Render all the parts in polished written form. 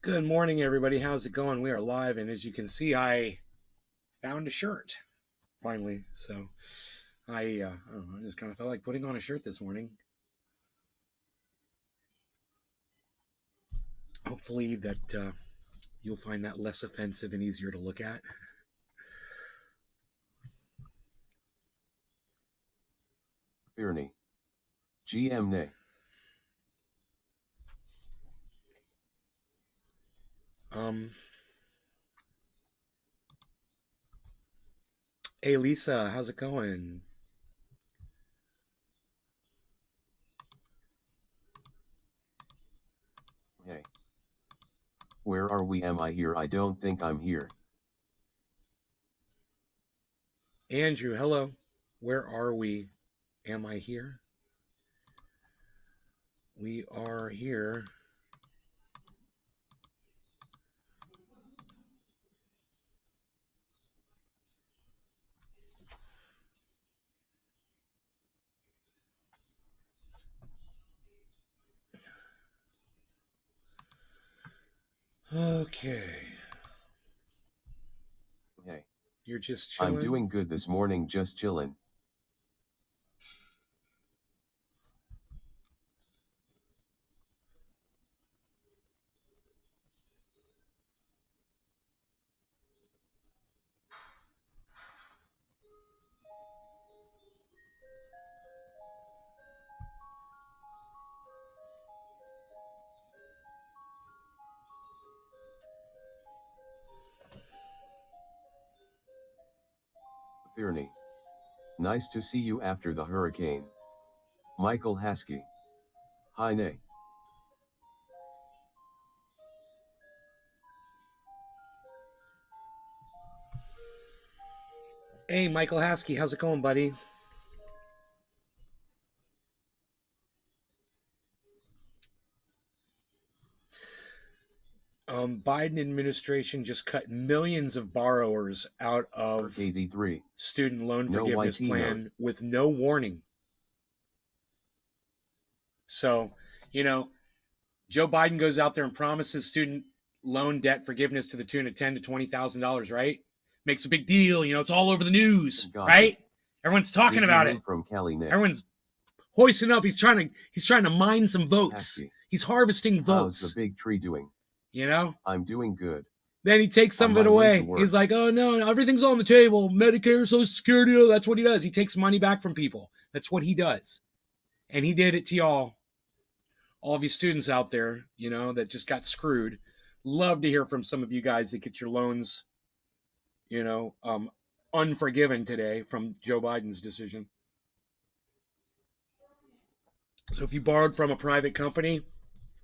Good morning, everybody. How's it going? We are live, and as you can see, I found a shirt finally. So I don't know, I just kind of felt like putting on a shirt this morning. Hopefully, that you'll find that less offensive and easier to look at. Birney. GM Nay. Hey, Lisa, how's it going? Hey. Where are we? Am I here? I don't think I'm here. Andrew, hello. Where are we? Am I here? We are here. Okay. Hey. You're just chilling? I'm doing good this morning, just chillin'. Birney. Nice to see you after the hurricane. Michael Haskey. Hi Nay. Hey, Michael Haskey, how's it going, buddy? Biden administration just cut millions of borrowers out of 83. student loan No forgiveness YT plan note. with no warning. So, Joe Biden goes out there and promises student loan debt forgiveness to the tune of $10,000 to $20,000, right? Makes a big deal. It's all over the news, right? Everyone's talking about it. From Cali Nay. Everyone's hoisting up. He's trying to mine some votes. Haskey. He's harvesting votes. How's the big tree doing? I'm doing good. Then he takes some of it away. He's like, oh, no, everything's on the table. Medicare, Social Security, that's what he does. He takes money back from people. That's what he does. And he did it to y'all. All of you students out there, that just got screwed. Love to hear from some of you guys that get your loans, unforgiven today from Joe Biden's decision. So if you borrowed from a private company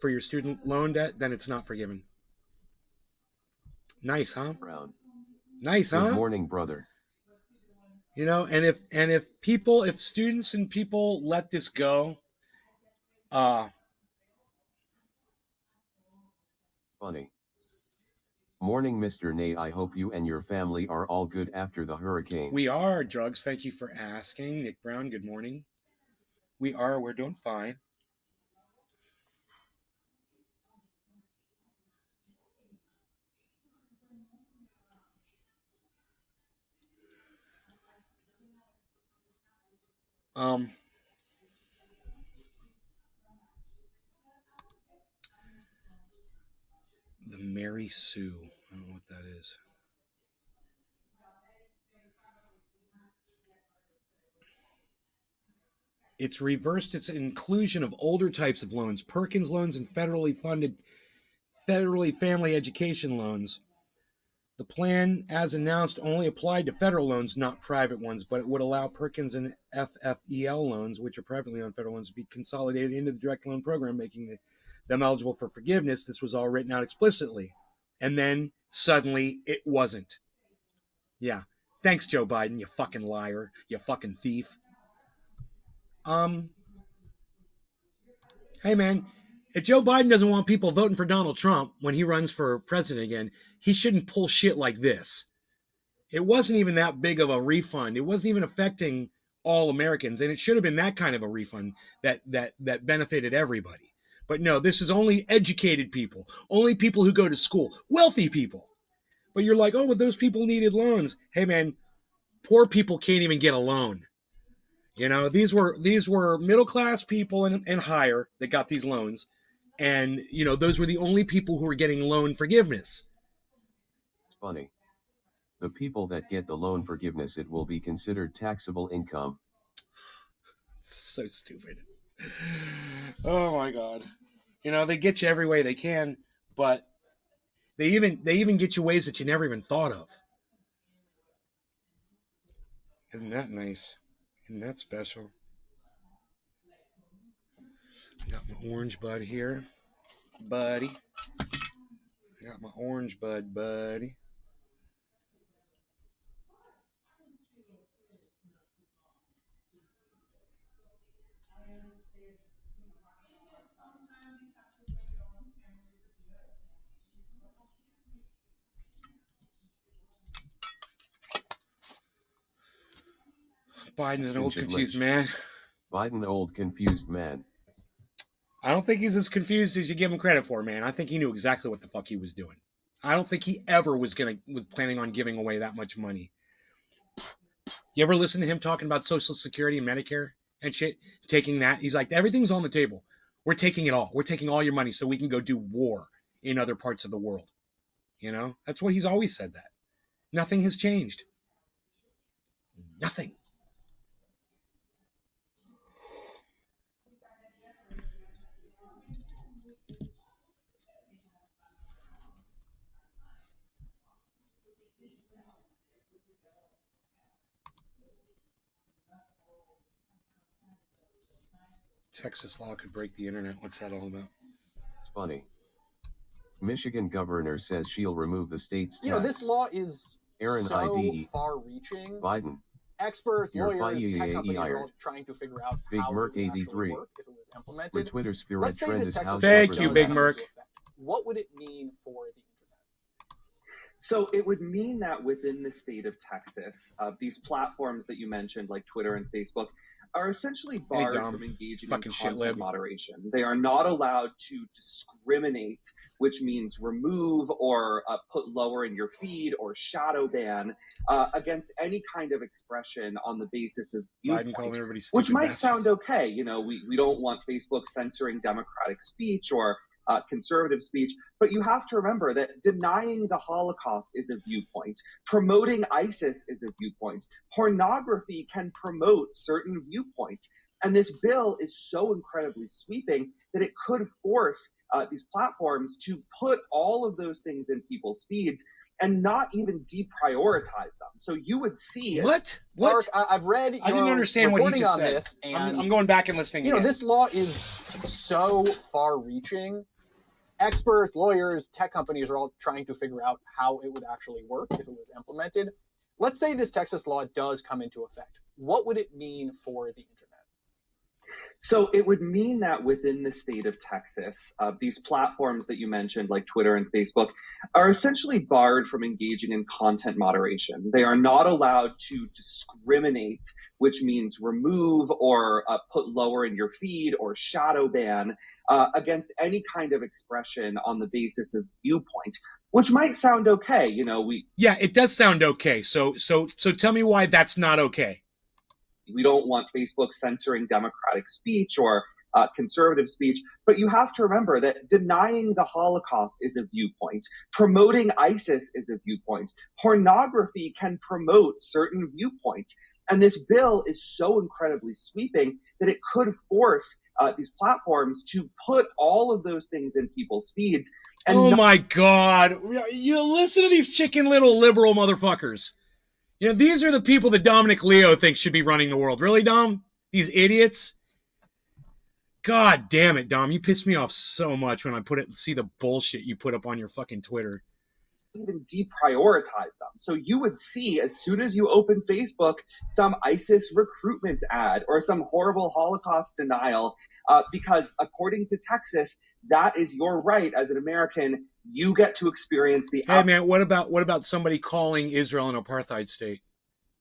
for your student loan debt, then it's not forgiven. Nice, huh? Brown. Nice, huh? Good morning, brother. And if students and people let this go, Funny. Morning, Mr. Nay. I hope you and your family are all good after the hurricane. We are, Drugs. Thank you for asking. Nick Brown, good morning. We're doing fine. The Mary Sue. I don't know what that is. It's reversed its inclusion of older types of loans, Perkins loans and federally family education loans. The plan, as announced, only applied to federal loans, not private ones, but it would allow Perkins and FFEL loans, which are privately owned federal loans, to be consolidated into the direct loan program, making them eligible for forgiveness. This was all written out explicitly. And then suddenly it wasn't. Yeah. Thanks, Joe Biden, you fucking liar, you fucking thief. Hey, man, if Joe Biden doesn't want people voting for Donald Trump when he runs for president again, he shouldn't pull shit like this. It wasn't even that big of a refund. It wasn't even affecting all Americans, and it should have been that kind of a refund that benefited everybody. But no, this is only educated people, only people who go to school, wealthy people. But you're like, oh, but those people needed loans. Hey, man, poor people can't even get a loan. You know, these were middle class people and higher that got these loans, and you know, those were the only people who were getting loan forgiveness. It's funny. The people that get the loan forgiveness, it will be considered taxable income. It's so stupid. Oh my god. You know, they get you every way they can, but they even get you ways that you never even thought of. Isn't that nice? Isn't that special? Got my orange bud here, buddy. Got my orange bud, buddy. Biden's an old confused man. Biden, old confused man. I don't think he's as confused as you give him credit for, man. I think he knew exactly what the fuck he was doing. I don't think he ever was planning on giving away that much money. You ever listen to him talking about Social Security and Medicare and shit? Taking that, he's like, everything's on the table. We're taking it all. We're taking all your money so we can go do war in other parts of the world. You know, that's what he's always said. That nothing has changed. Nothing. Texas law could break the internet. What's that all about? It's funny. Michigan governor says she'll remove the state's tax. You know, this law is Aaron so IDE. far-reaching. Biden. Experts, Your lawyers, FIEA tech companies are hired. all trying to figure out Big how Merc it would actually 83. work if it was implemented. For Twitter spirit Let's say trend this is Texas House law Thank does you, come Big into Merc. effect. What would it mean for the internet? So it would mean that within the state of Texas, these platforms that you mentioned, like Twitter and Facebook, are essentially barred Dom. from engaging Fucking in shit content lib. moderation. They are not allowed to discriminate, which means remove or put lower in your feed or shadow ban against any kind of expression on the basis of Biden calling viewpoint, everybody stupid which might bastards. sound okay. You know, we don't want Facebook censoring democratic speech or conservative speech, but you have to remember that denying the Holocaust is a viewpoint. Promoting ISIS is a viewpoint. Pornography can promote certain viewpoints. And this bill is so incredibly sweeping that it could force these platforms to put all of those things in people's feeds and not even deprioritize them. So you would see What? Mark, I've read your I didn't understand what he reporting just on said. this, and I'm going back and listening you know, again. this law is so far-reaching. Experts, lawyers, tech companies are all trying to figure out how it would actually work if it was implemented. Let's say this Texas law does come into effect. What would it mean for the internet? So it would mean that within the state of Texas, these platforms that you mentioned, like Twitter and Facebook, are essentially barred from engaging in content moderation. They are not allowed to discriminate, which means remove or put lower in your feed or shadow ban against any kind of expression on the basis of viewpoint, which might sound okay. You know, Yeah, it does sound okay. So tell me why that's not okay. We don't want Facebook censoring democratic speech or conservative speech, but you have to remember that denying the Holocaust is a viewpoint. Promoting ISIS is a viewpoint. Pornography can promote certain viewpoints. And this bill is so incredibly sweeping that it could force these platforms to put all of those things in people's feeds. And oh my God. You listen to these chicken little liberal motherfuckers. You know, these are the people that Dominic Leo thinks should be running the world. Really, Dom? These idiots? God damn it, Dom. You piss me off so much when I see the bullshit you put up on your fucking Twitter. Even deprioritize them. So you would see, as soon as you open Facebook, some ISIS recruitment ad or some horrible Holocaust denial, because according to Texas, that is your right as an American. You get to experience the. Hey man, what about somebody calling Israel an apartheid state?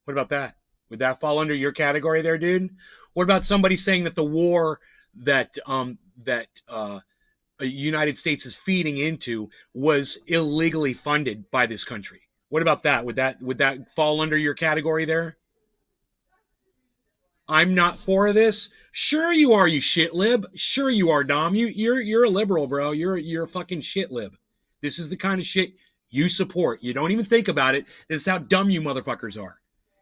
What about that? Would that fall under your category there, dude? What about somebody saying that the war that United States is feeding into was illegally funded by this country. What about that? Would that fall under your category there? I'm not for this. Sure you are, you shit lib. Sure you are, Dom. You're a liberal, bro. You're a fucking shit lib. This is the kind of shit you support. You don't even think about it. This is how dumb you motherfuckers are.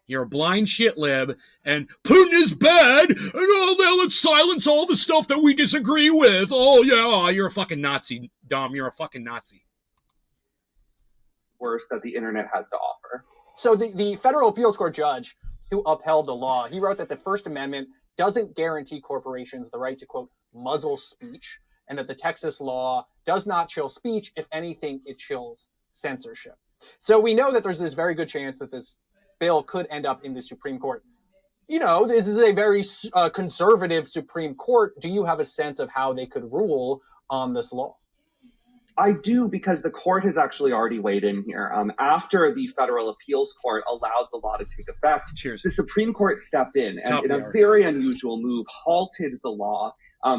You're a blind shit lib, and Putin is bad, and oh, let's silence all the stuff that we disagree with. Oh, yeah, you're a fucking Nazi, Dom. You're a fucking Nazi. Worse that the internet has to offer. So the federal appeals court judge who upheld the law, he wrote that the First Amendment doesn't guarantee corporations the right to, quote, muzzle speech, and that the Texas law does not chill speech. If anything, it chills censorship. So we know that there's this very good chance that this bill could end up in the Supreme Court. You know, this is a very conservative Supreme Court. Do you have a sense of how they could rule on this law? I do, because the court has actually already weighed in here. After the federal appeals court allowed the law to take effect, Cheers. The Supreme Court stepped in and, Top in of a the hour. very unusual move, halted the law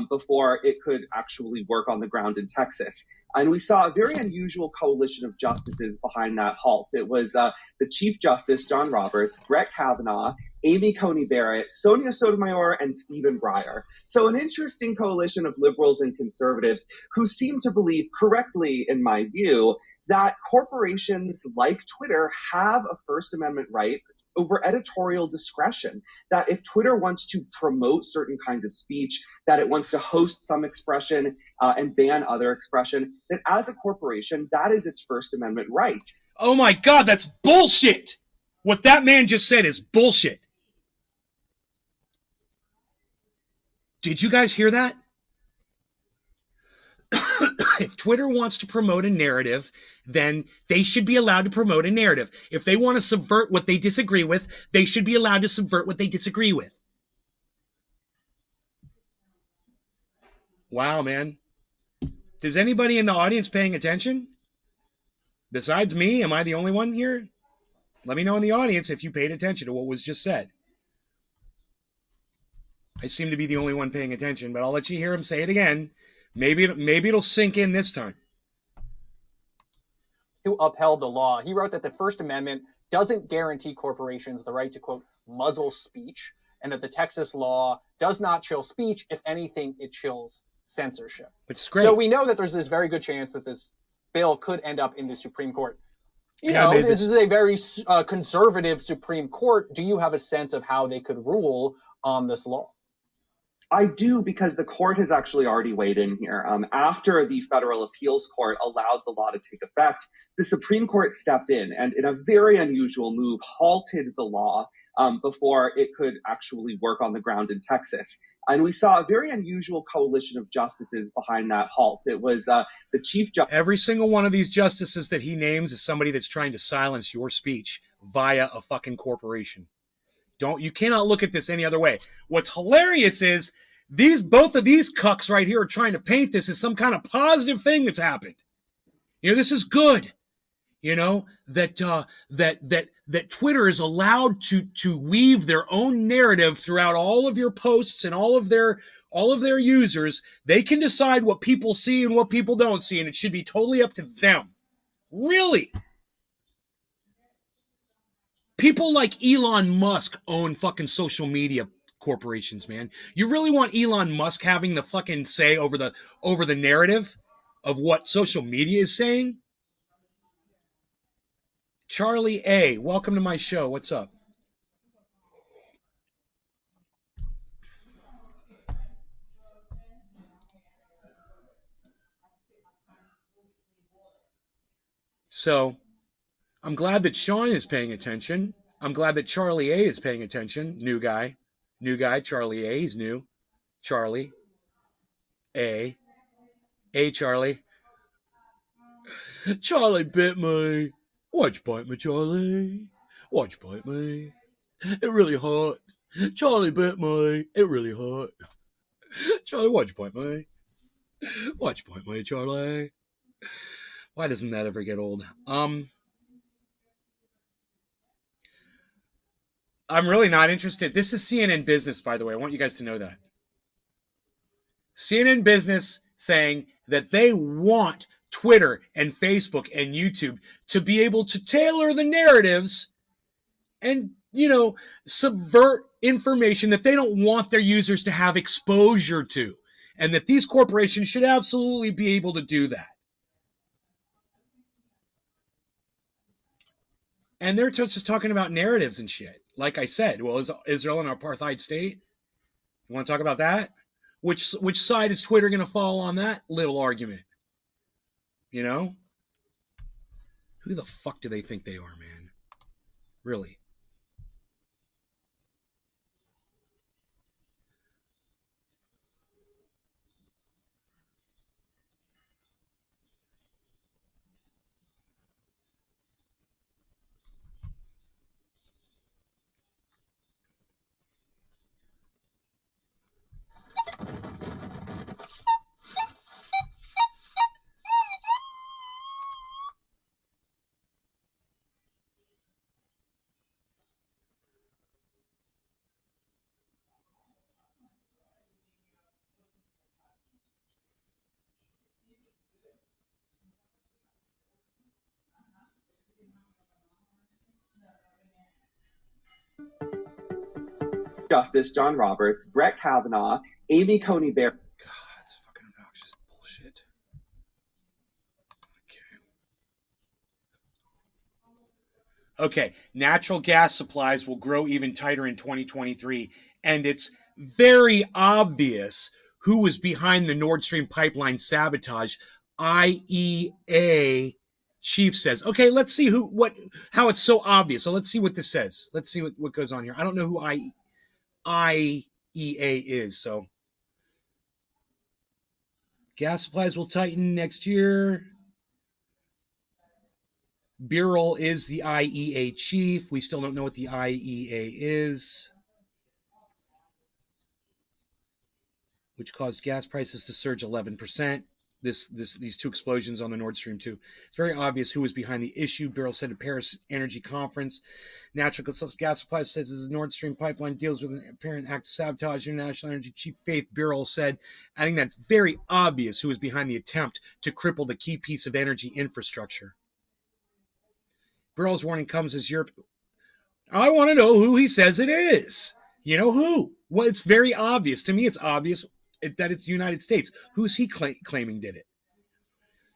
before it could actually work on the ground in Texas. And we saw a very unusual coalition of justices behind that halt. It was the Chief Justice, John Roberts, Brett Kavanaugh, Amy Coney Barrett, Sonia Sotomayor, and Stephen Breyer. So an interesting coalition of liberals and conservatives who seem to believe correctly, in my view, that corporations like Twitter have a First Amendment right over editorial discretion, that if Twitter wants to promote certain kinds of speech, that it wants to host some expression and ban other expression, that as a corporation, that is its First Amendment right. Oh my God, that's bullshit. What that man just said is bullshit. Did you guys hear that? If Twitter wants to promote a narrative, then they should be allowed to promote a narrative. If they want to subvert what they disagree with, they should be allowed to subvert what they disagree with. Wow, man. Is anybody in the audience paying attention? Besides me, am I the only one here? Let me know in the audience if you paid attention to what was just said. I seem to be the only one paying attention, but I'll let you hear him say it again. Maybe it'll sink in this time. Who upheld the law, he wrote that the First Amendment doesn't guarantee corporations the right to, quote, muzzle speech, and that the Texas law does not chill speech. If anything, it chills censorship. Which is great. So we know that there's this very good chance that this bill could end up in the Supreme Court. You Yeah, know, man, this is a very conservative Supreme Court. Do you have a sense of how they could rule on this law? I do, because the court has actually already weighed in here. After the federal appeals court allowed the law to take effect, the Supreme Court stepped in and, in a very unusual move, halted the law before it could actually work on the ground in Texas. And we saw a very unusual coalition of justices behind that halt. It was the Chief Justice. Every single one of these justices that he names is somebody that's trying to silence your speech via a fucking corporation. You cannot look at this any other way. What's hilarious is both of these cucks right here are trying to paint this as some kind of positive thing that's happened. You know, this is good. You know, that Twitter is allowed to weave their own narrative throughout all of your posts and all of their users. They can decide what people see and what people don't see, and it should be totally up to them. Really? People like Elon Musk own fucking social media corporations, man. You really want Elon Musk having the fucking say over the narrative of what social media is saying? Charlie A., welcome to my show. What's up? So, I'm glad that Sean is paying attention. I'm glad that Charlie A is paying attention. New guy, Charlie A. He's new. Charlie A. Charlie. Charlie bit me. Why'd you bite me, Charlie? Why'd you bite me? It really hurt. Charlie bit me. It really hurt. Charlie, why'd you bite me? Why'd you bite me, Charlie? Why doesn't that ever get old? I'm really not interested. This is CNN Business, by the way. I want you guys to know that. CNN Business saying that they want Twitter and Facebook and YouTube to be able to tailor the narratives and, subvert information that they don't want their users to have exposure to, and that these corporations should absolutely be able to do that. And they're just talking about narratives and shit. Like I said, well, is Israel an apartheid state? You want to talk about that? Which side is Twitter going to fall on that little argument? Who the fuck do they think they are, man? Really? Justice John Roberts, Brett Kavanaugh, Amy Coney Barrett. God, it's fucking obnoxious bullshit. Okay, natural gas supplies will grow even tighter in 2023, and it's very obvious who was behind the Nord Stream pipeline sabotage. IEA chief says. Okay, let's see how it's so obvious. So let's see what this says. Let's see what goes on here. I don't know who IEA is. So gas supplies will tighten next year. Birol is the IEA chief. We still don't know what the IEA is, which caused gas prices to surge 11%. These two explosions on the Nord Stream 2. It's very obvious who was behind the issue. Birol said at Paris Energy Conference, natural gas supplies says the Nord Stream pipeline deals with an apparent act of sabotage. International Energy Chief Faith Birol said, I think that's very obvious who was behind the attempt to cripple the key piece of energy infrastructure. Birol's warning comes as Europe. I want to know who he says it is. You know who? Well, it's very obvious. To me, it's obvious that it's the United States. Who's he claiming did it?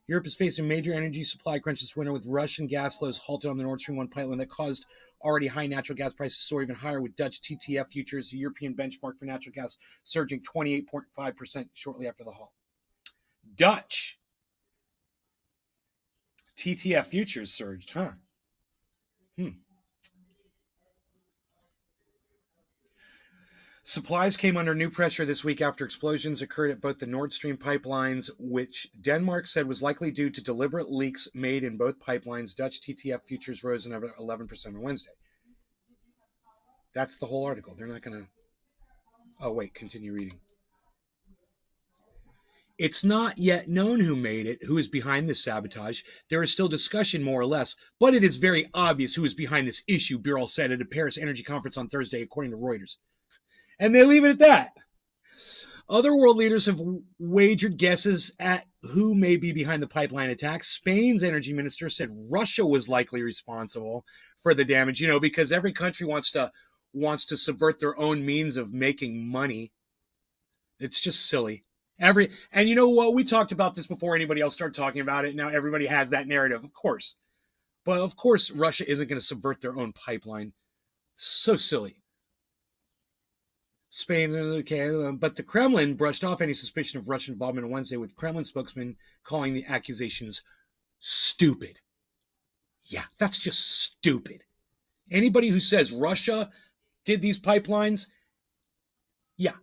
Europe is facing major energy supply crunch this winter with Russian gas flows halted on the Nord Stream 1 pipeline that caused already high natural gas prices to soar even higher, with Dutch TTF futures, the European benchmark for natural gas, surging 28.5% shortly after the halt. Dutch TTF futures surged, huh? Supplies came under new pressure this week after explosions occurred at both the Nord Stream pipelines, which Denmark said was likely due to deliberate leaks made in both pipelines. Dutch TTF futures rose another 11% on Wednesday. That's the whole article. They're not going to... Oh, wait, continue reading. It's not yet known who made it, who is behind this sabotage. There is still discussion, more or less, but it is very obvious who is behind this issue, Birol said at a Paris Energy Conference on Thursday, according to Reuters. And they leave it at that. Other world leaders have wagered guesses at who may be behind the pipeline attacks. Spain's energy minister said Russia was likely responsible for the damage, because every country wants to subvert their own means of making money. It's just silly. And you know what? We talked about this before anybody else started talking about it. Now everybody has that narrative, of course. But of course, Russia isn't going to subvert their own pipeline. So silly. Spain, okay, but the Kremlin brushed off any suspicion of Russian involvement on Wednesday, with Kremlin spokesman calling the accusations stupid. Yeah, that's just stupid. Anybody who says Russia did these pipelines, yeah,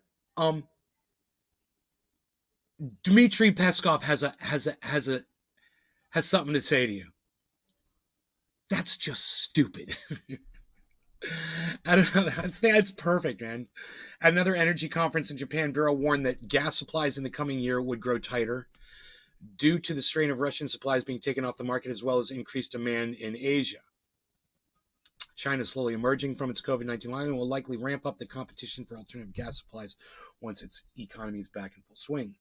Dmitry Peskov has something to say to you. That's just stupid. I don't know. I think that's perfect, man. At another energy conference in Japan, Birol warned that gas supplies in the coming year would grow tighter due to the strain of Russian supplies being taken off the market, as well as increased demand in Asia. China is slowly emerging from its COVID-19 line and will likely ramp up the competition for alternative gas supplies once its economy is back in full swing.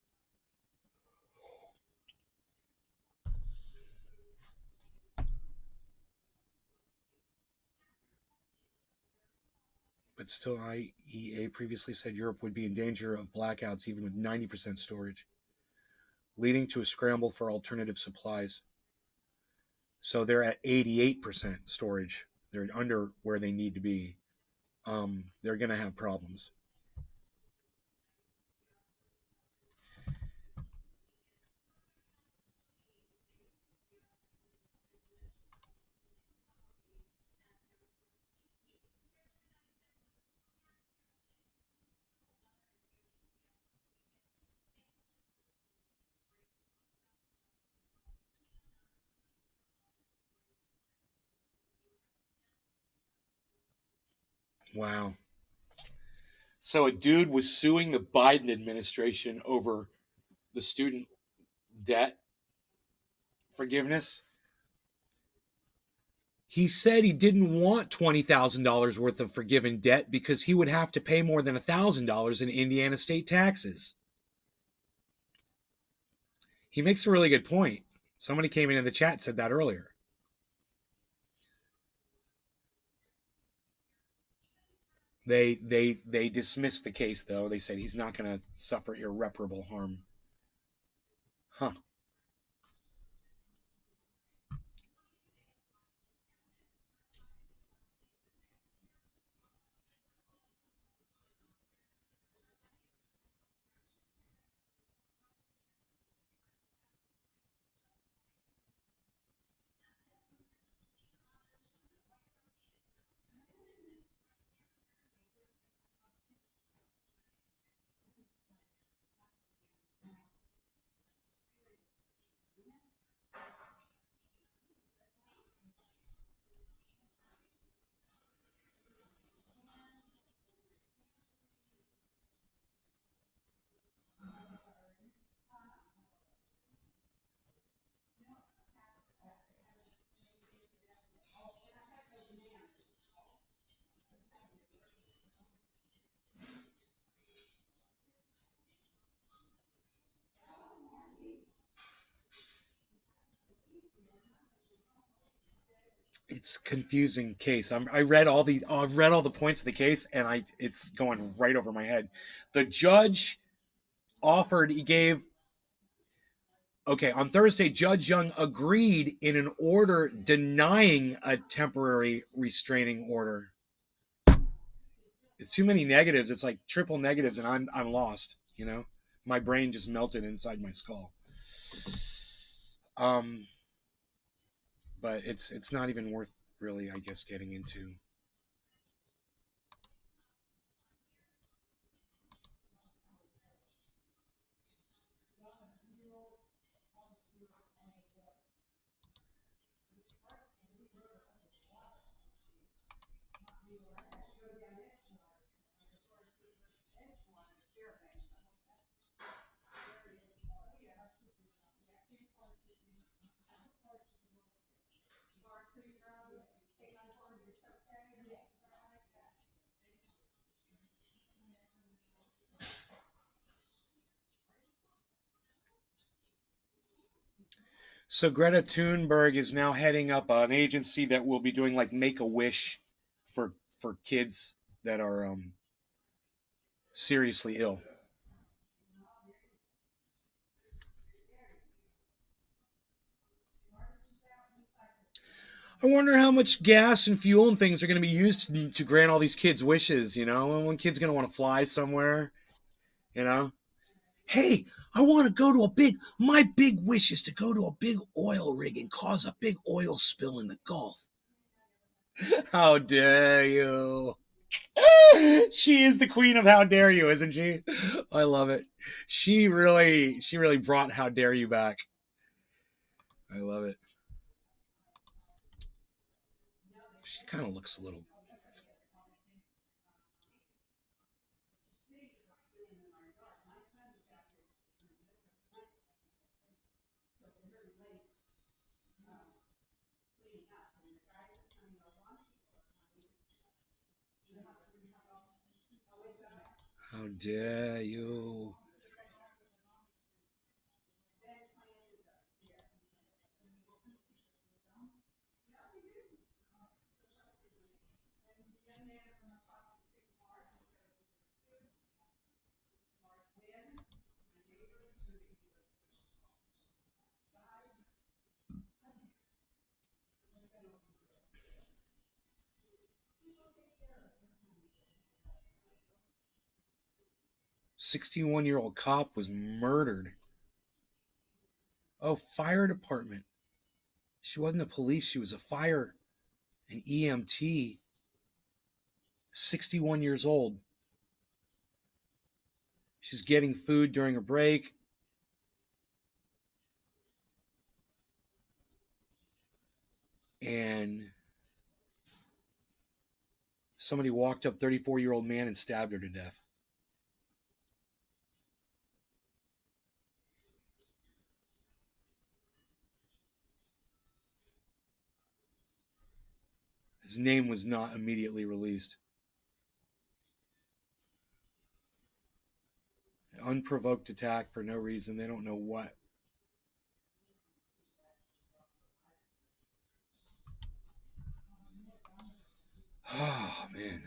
but still IEA previously said Europe would be in danger of blackouts even with 90% storage, leading to a scramble for alternative supplies. So they're at 88% storage. They're under where they need to be. They're going to have problems. Wow. So a dude was suing the Biden administration over the student debt forgiveness. He said he didn't want $20,000 worth of forgiven debt because he would have to pay more than $1,000 in Indiana state taxes. He makes a really good point. Somebody came in the chat and said that earlier. They dismissed the case, though. They said he's not going to suffer irreparable harm. Huh. It's a confusing case. I read all the points of the case, and it's going right over my head. The judge on Thursday, Judge Young agreed in an order denying a temporary restraining order. It's too many negatives. It's like triple negatives, and I'm lost. My brain just melted inside my skull. But it's not even worth really, I guess, getting into. So Greta Thunberg is now heading up an agency that will be doing like Make-A-Wish for kids that are seriously ill. I wonder how much gas and fuel and things are going to be used to grant all these kids wishes. One kid's going to want to fly somewhere. Hey, I want to go to my big wish is to go to a big oil rig and cause a big oil spill in the Gulf. How dare you? She is the queen of how dare you, isn't she? I love it. She really brought how dare you back. I love it. She kind of looks a little. How dare you? 61-year-old cop was murdered. Oh, fire department. She wasn't the police. She was an EMT. 61 years old. She's getting food during a break. And somebody walked up, 34-year-old man, and stabbed her to death. His name was not immediately released. Unprovoked attack for no reason. They don't know what. Oh, man.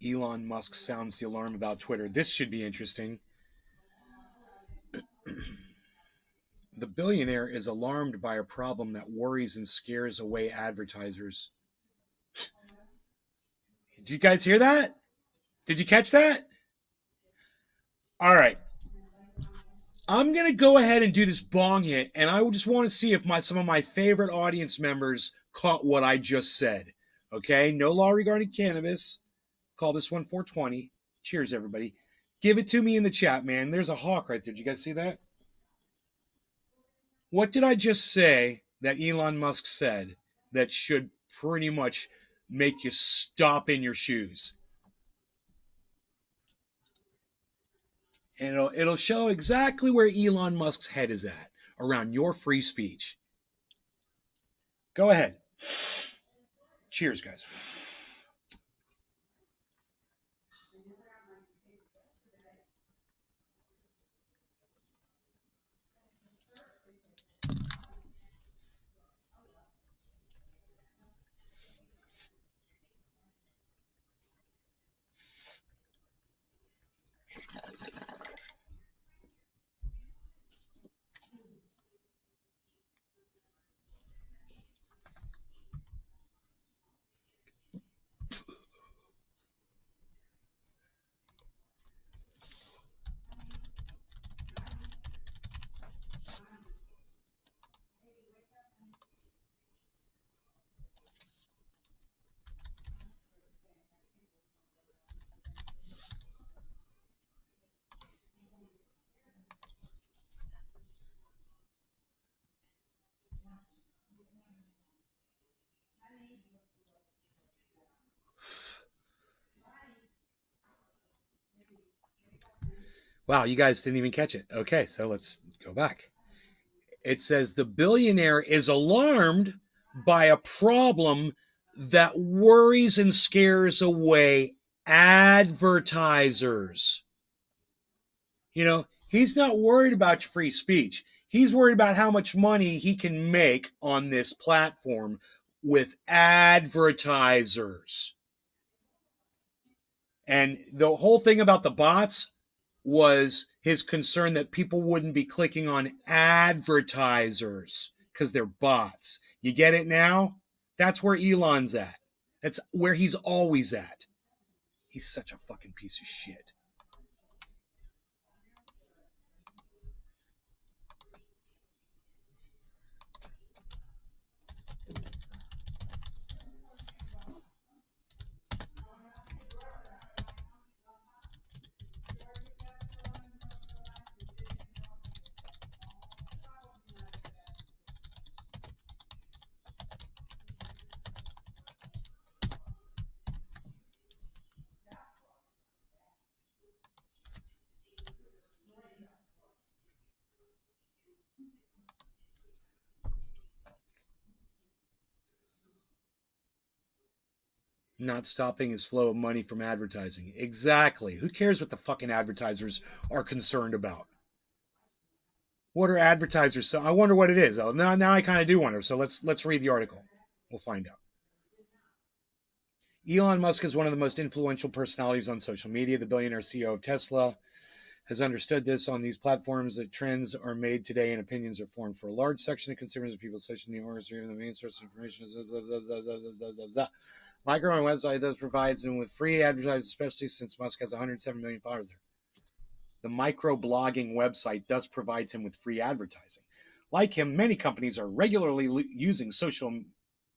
Elon Musk sounds the alarm about Twitter. This should be interesting. The billionaire is alarmed by a problem that worries and scares away advertisers. Did you guys hear that? Did you catch that? All right. I'm going to go ahead and do this bong hit, and I just want to see if some of my favorite audience members caught what I just said. Okay? No law regarding cannabis. Call this one 420. Cheers, everybody. Give it to me in the chat, man. There's a hawk right there. Did you guys see that? What did I just say that Elon Musk said that should pretty much make you stop in your shoes? And it'll show exactly where Elon Musk's head is at around your free speech. Go ahead. Cheers, guys. Wow, you guys didn't even catch it. Okay, so let's go back. It says the billionaire is alarmed by a problem that worries and scares away advertisers. You know, he's not worried about free speech. He's worried about how much money he can make on this platform with advertisers. And the whole thing about the bots was his concern that people wouldn't be clicking on advertisers because they're bots. You get it now? That's where Elon's at. That's where he's always at. He's such a fucking piece of shit. Not stopping his flow of money from advertising. Exactly. Who cares what the fucking advertisers are concerned about? What are advertisers? So I wonder what it is. Now I kind of do wonder. So let's read the article. We'll find out. Elon Musk is one of the most influential personalities on social media. The billionaire CEO of Tesla has understood this. On these platforms that trends are made today and opinions are formed for a large section of consumers and people, social networks, or even the main source of information. Micro and website thus provides them with free advertising, especially since Musk has 107 million followers there. The microblogging website thus provides him with free advertising. Like him, many companies are regularly using social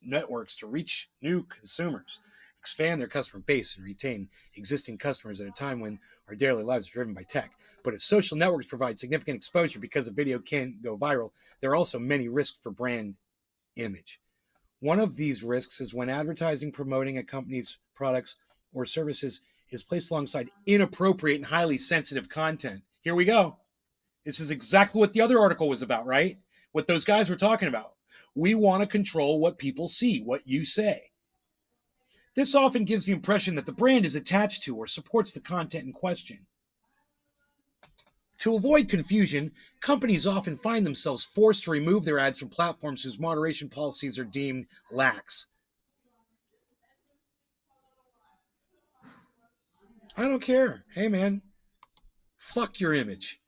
networks to reach new consumers, expand their customer base, and retain existing customers at a time when our daily lives are driven by tech. But if social networks provide significant exposure because a video can go viral, there are also many risks for brand image. One of these risks is when advertising promoting a company's products or services is placed alongside inappropriate and highly sensitive content. Here we go. This is exactly what the other article was about, right? What those guys were talking about. We want to control what people see, what you say. This often gives the impression that the brand is attached to or supports the content in question. To avoid confusion, companies often find themselves forced to remove their ads from platforms whose moderation policies are deemed lax. I don't care. Hey, man, fuck your image.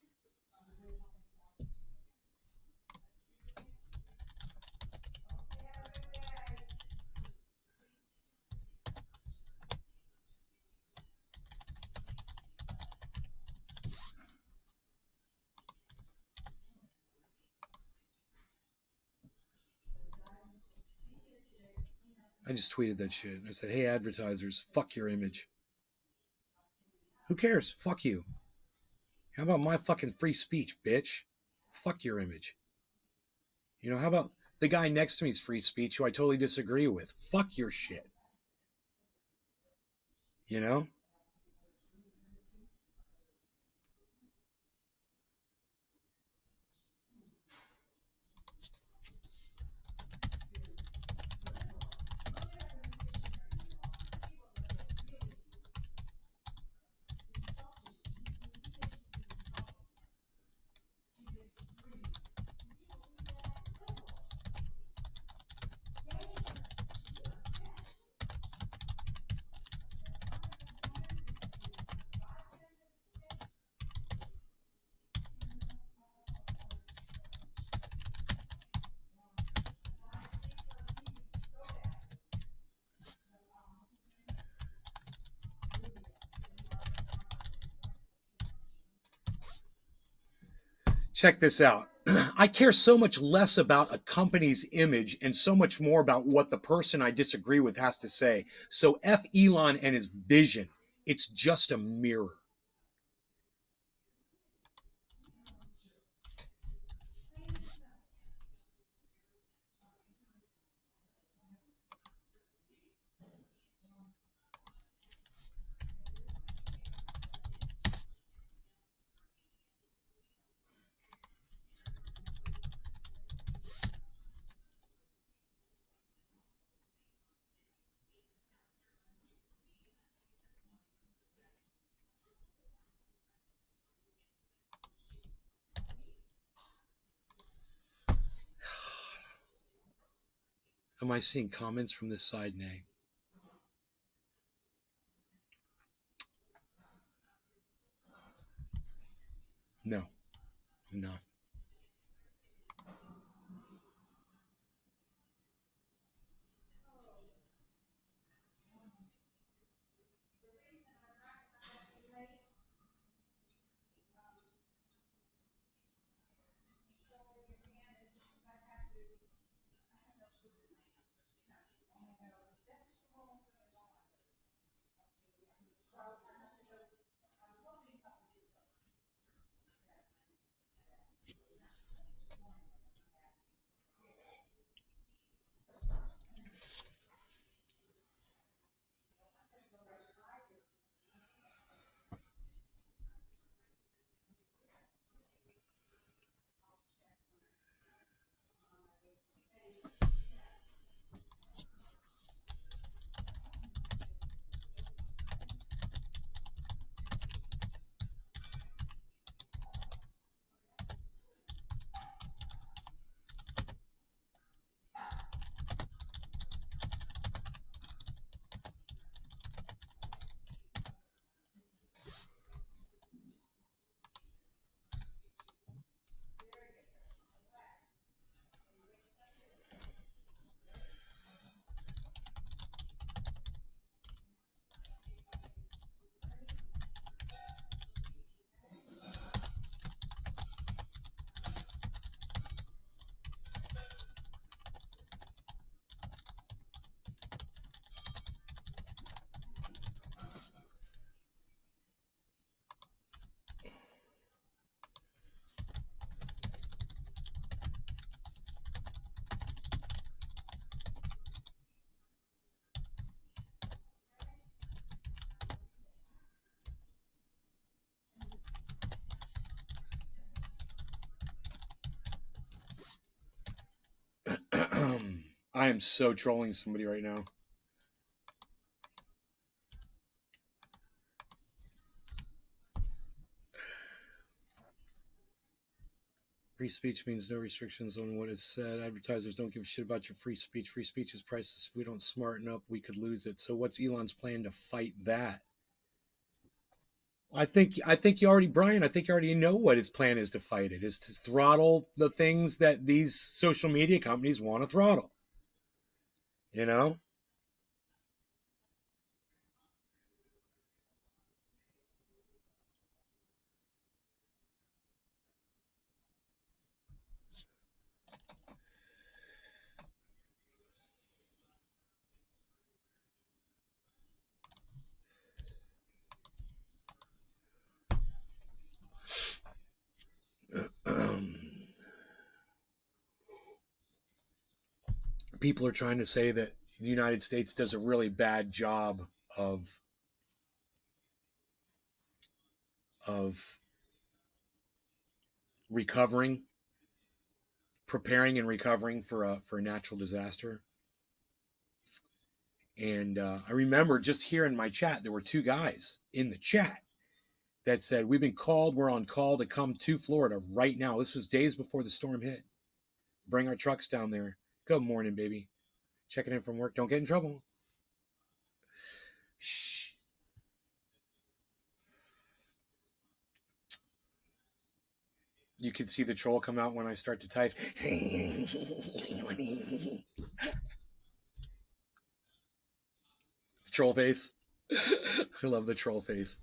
I just tweeted that shit. I said, hey, advertisers, fuck your image. Who cares? Fuck you. How about my fucking free speech, bitch? Fuck your image. You know, how about the guy next to me's free speech who I totally disagree with? Fuck your shit. You know? Check this out. I care so much less about a company's image and so much more about what the person I disagree with has to say. So F Elon and his vision. It's just a mirror. Am I seeing comments from this side? Nay. No, I'm not. I am so trolling somebody right now. Free speech means no restrictions on what is said. Advertisers don't give a shit about your free speech. Free speech is priceless. If we don't smarten up, we could lose it. So what's Elon's plan to fight that? I think you already, Brian, I think you already know what his plan is to fight it, is to throttle the things that these social media companies want to throttle. You know? People are trying to say that the United States does a really bad job of recovering, preparing and recovering for a natural disaster. And I remember just here in my chat, there were two guys in the chat that said, we're on call to come to Florida right now. This was days before the storm hit. Bring our trucks down there. Good morning, baby. Checking in from work. Don't get in trouble. Shh. You can see the troll come out when I start to type. Troll face. I love the troll face.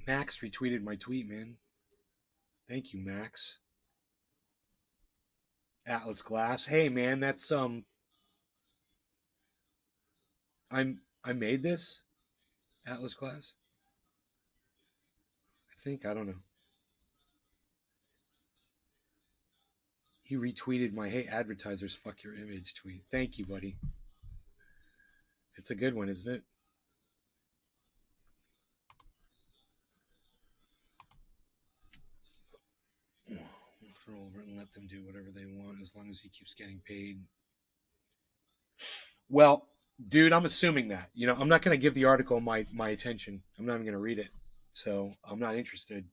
Max retweeted my tweet, man. Thank you, Max. Atlas Glass. Hey, man, that's I made this Atlas Glass. I think, I don't know. He retweeted my "Hey advertisers, fuck your image" tweet. Thank you, buddy. It's a good one, isn't it? We'll throw over it and let them do whatever they want as long as he keeps getting paid. Well, dude, I'm assuming that. You know, I'm not going to give the article my attention. I'm not even going to read it. So I'm not interested.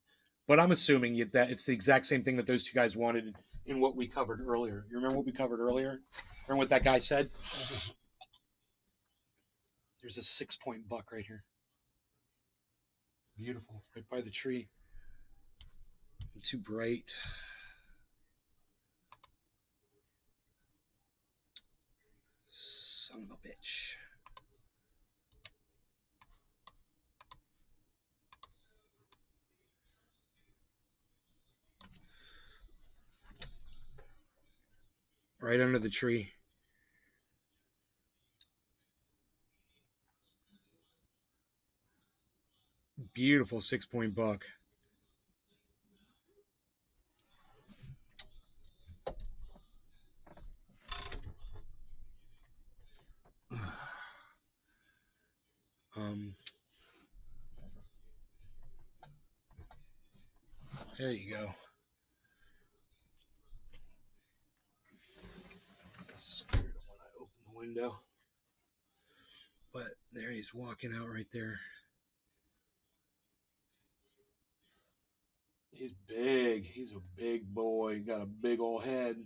But I'm assuming that it's the exact same thing that those two guys wanted in what we covered earlier. You remember what we covered earlier? Remember what that guy said? There's a 6-point buck right here. Beautiful. Right by the tree. Too bright. Son of a bitch. Right under the tree. Beautiful 6-point buck. There you go. Scared him when I open the window. But there he's walking out right there. He's big. He's a big boy. Got a big old head.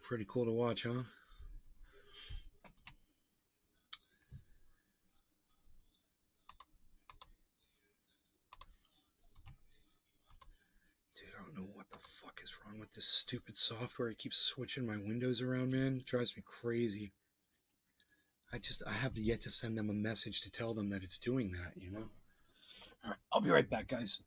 Pretty cool to watch, huh? Dude, I don't know what the fuck is wrong with this stupid software. It keeps switching my windows around, man. It drives me crazy. I have yet to send them a message to tell them that it's doing that, you know? All right, I'll be right back, guys.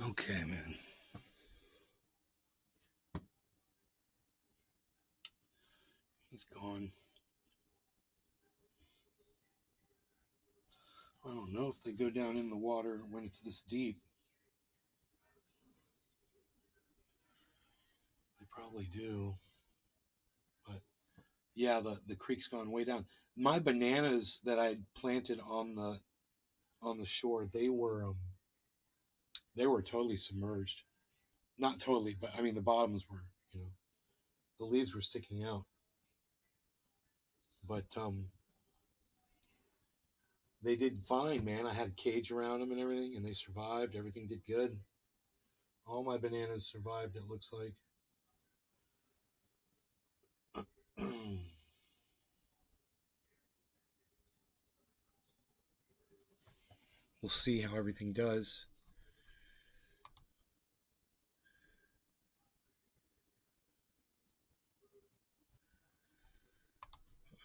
Okay, man. He's gone. I don't know if they go down in the water when it's this deep. They probably do. But yeah, the creek's gone way down. My bananas that I planted on the shore, they were totally submerged. Not totally, but I mean the bottoms were, you know, the leaves were sticking out. But they did fine, man. I had a cage around them and everything, and they survived. Everything did good. All my bananas survived, it looks like. We'll see how everything does.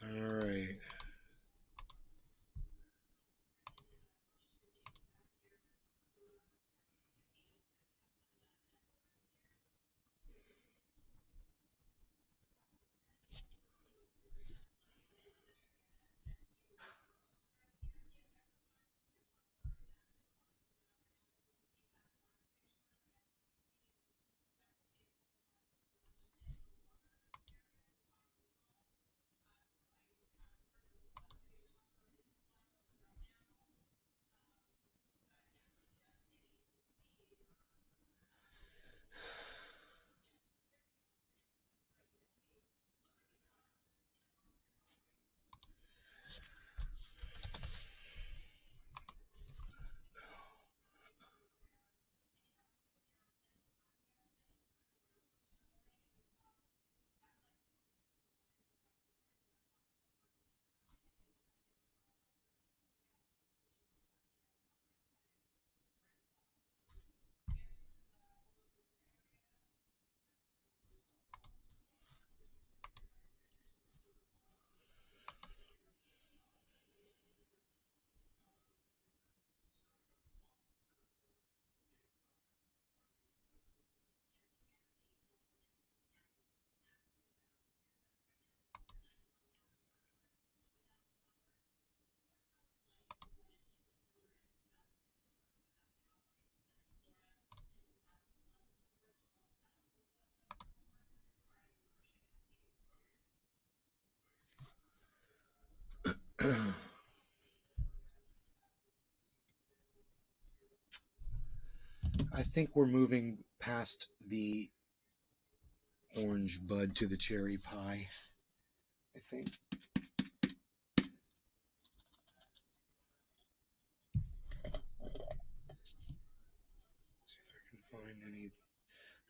All right. I think we're moving past the orange bud to the cherry pie. I think. See if I can find any. I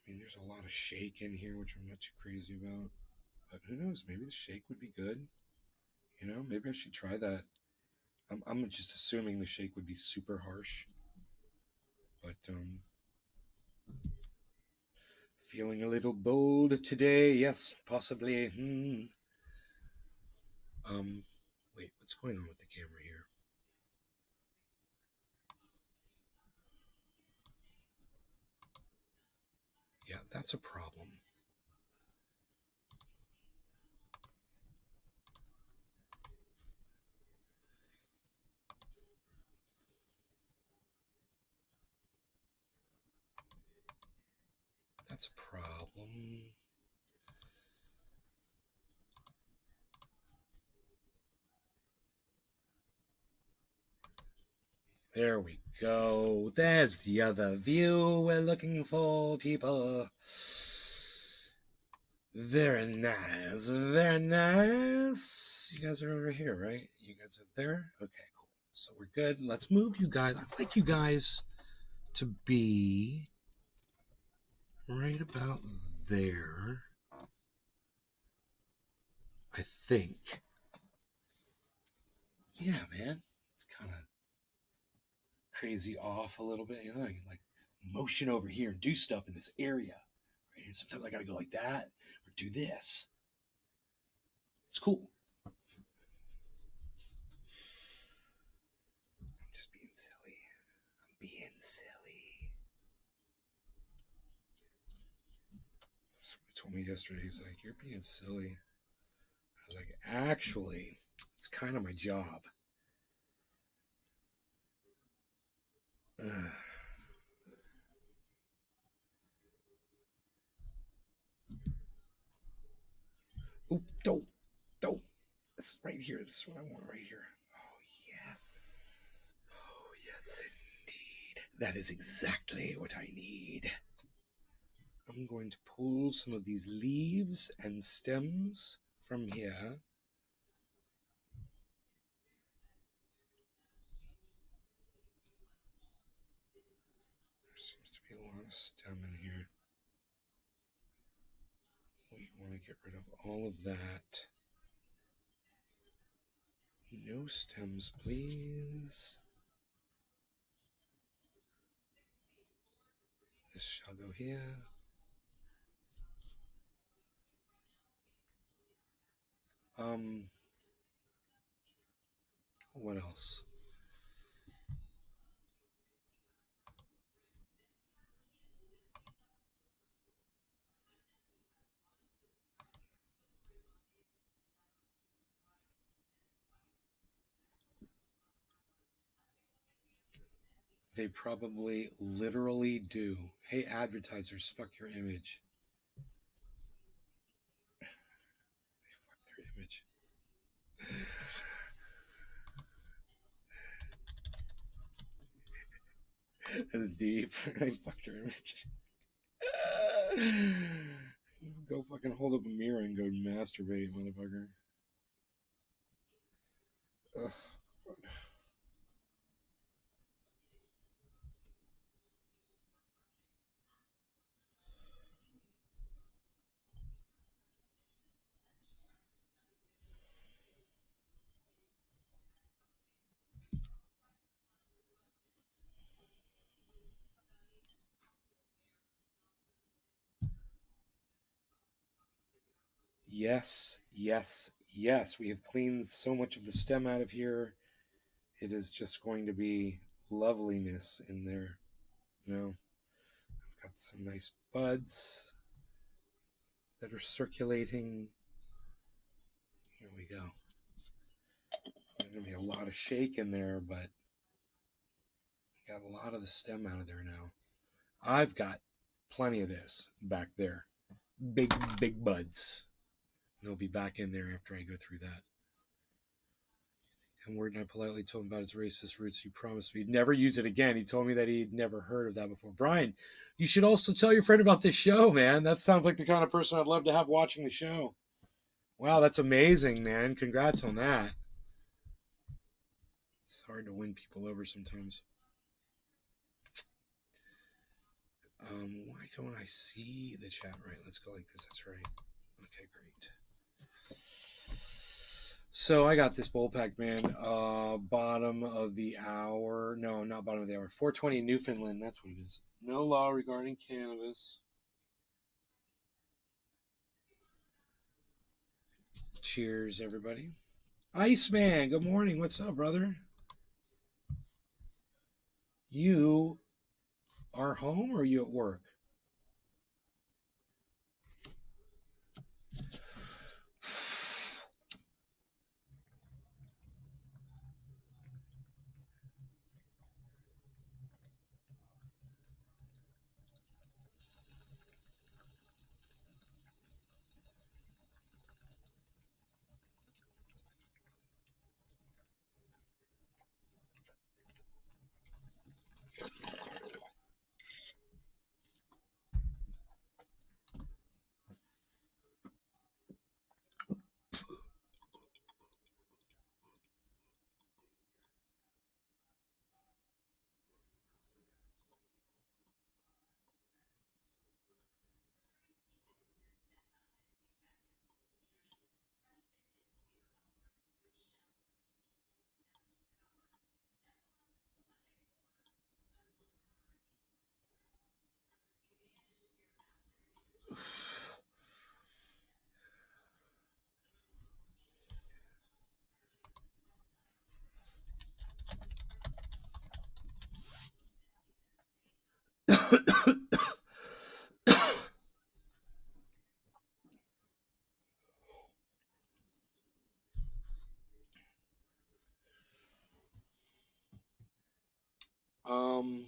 mean, there's a lot of shake in here, which I'm not too crazy about. But who knows? Maybe the shake would be good. You know, maybe I should try that. I'm just assuming the shake would be super harsh. But feeling a little bold today. Yes, possibly. Wait, what's going on with the camera here? Yeah, that's a problem. That's a problem. There we go. There's the other view we're looking for, people. Very nice. Very nice. You guys are over here, right? You guys are there? Okay, cool. So we're good. Let's move you guys. I'd like you guys to be right about there. I think. Yeah, man. It's kind of crazy off a little bit. You know, I can like motion over here and do stuff in this area. Right? And sometimes I gotta go like that or do this. It's cool. I'm just being silly. I'm being silly. Somebody told me yesterday, he's like, "You're being silly." I was like, actually, it's kind of my job. Oh, dope. This is right here. This is what I want right here. Oh, yes. Oh, yes, indeed. That is exactly what I need. I'm going to pull some of these leaves and stems from here. There seems to be a lot of stem in here. We want to get rid of all of that. No stems, please. This shall go here. What else? They probably literally do. Hey, advertisers, fuck your image. They fuck their image. That's deep. They fucked their image. Go fucking hold up a mirror and go masturbate, motherfucker. Ugh. Yes. We have cleaned so much of the stem out of here. It is just going to be loveliness in there. You know, I've got some nice buds that are circulating. Here we go. There's going to be a lot of shake in there, but got a lot of the stem out of there now. I've got plenty of this back there. Big buds. They'll be back in there after I go through that. N word, and I politely told him about its racist roots. He promised me he'd never use it again. He told me that he'd never heard of that before. Brian, you should also tell your friend about this show, man. That sounds like the kind of person I'd love to have watching the show. Wow, that's amazing, man. Congrats on that. It's hard to win people over sometimes. Why don't I see the chat right? Let's go like this. That's right. Okay, great. So I got this bowl pack, man. Bottom of the hour. No, not bottom of the hour. 420 Newfoundland. That's what it is. No law regarding cannabis. Cheers, everybody. Iceman, good morning. What's up, brother? You are home or are you at work? um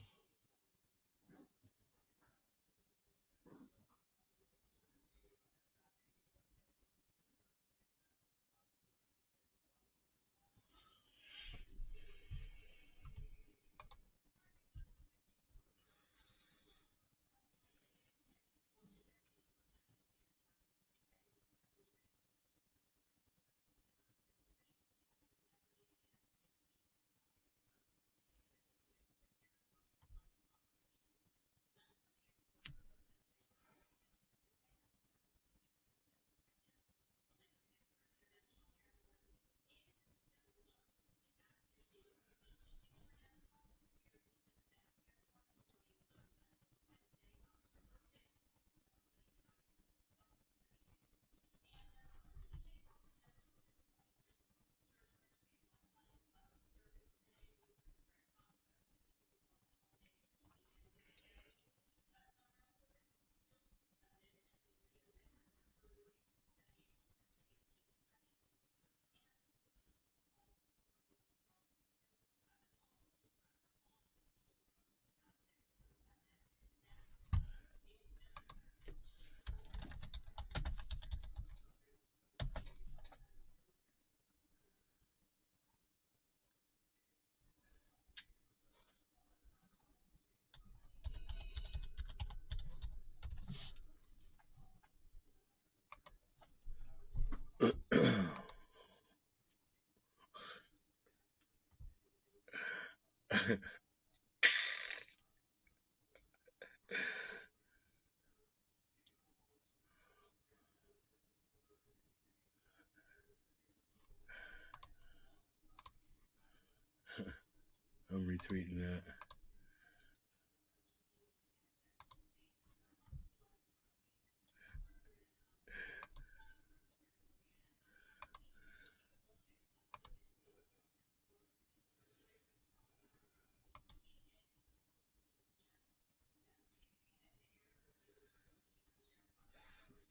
I'm retweeting that.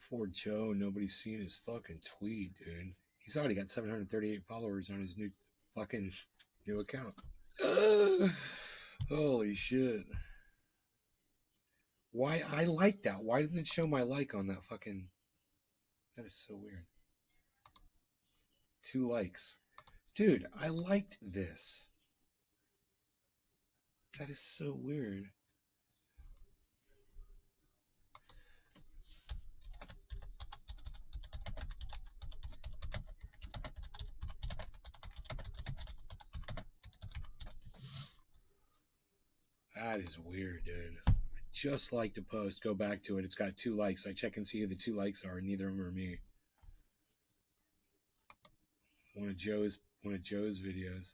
Poor Joe, nobody's seen his fucking tweet, dude. He's already got 738 followers on his new account. Holy shit. Why I like that? Why doesn't it show my like on that fucking... That is so weird. 2 likes. Dude, I liked this. That is so weird. That is weird, dude. I just liked a post. Go back to it. It's got 2 likes. I check and see who the 2 likes are. Neither of them are me. One of Joe's videos.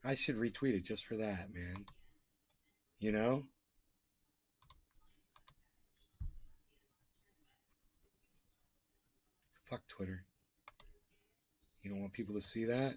I should retweet it just for that, man. You know? Fuck Twitter. You don't want people to see that?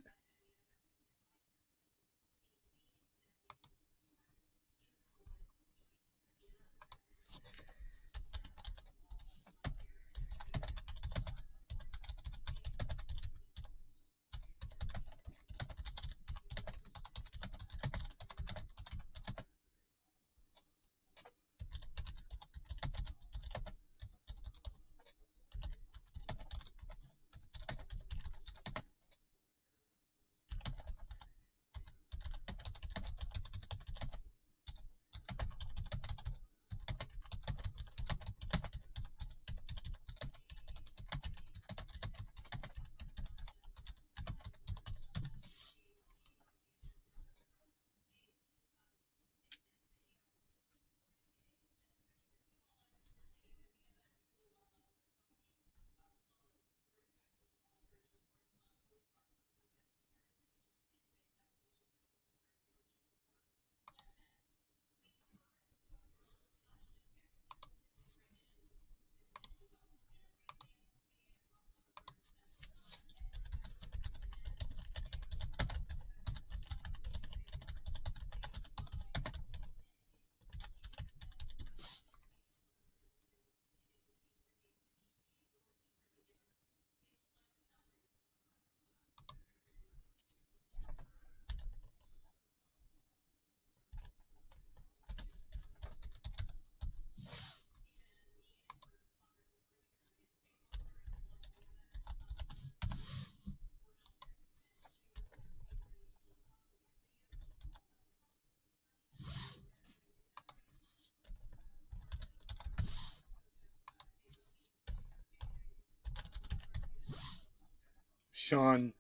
Sean,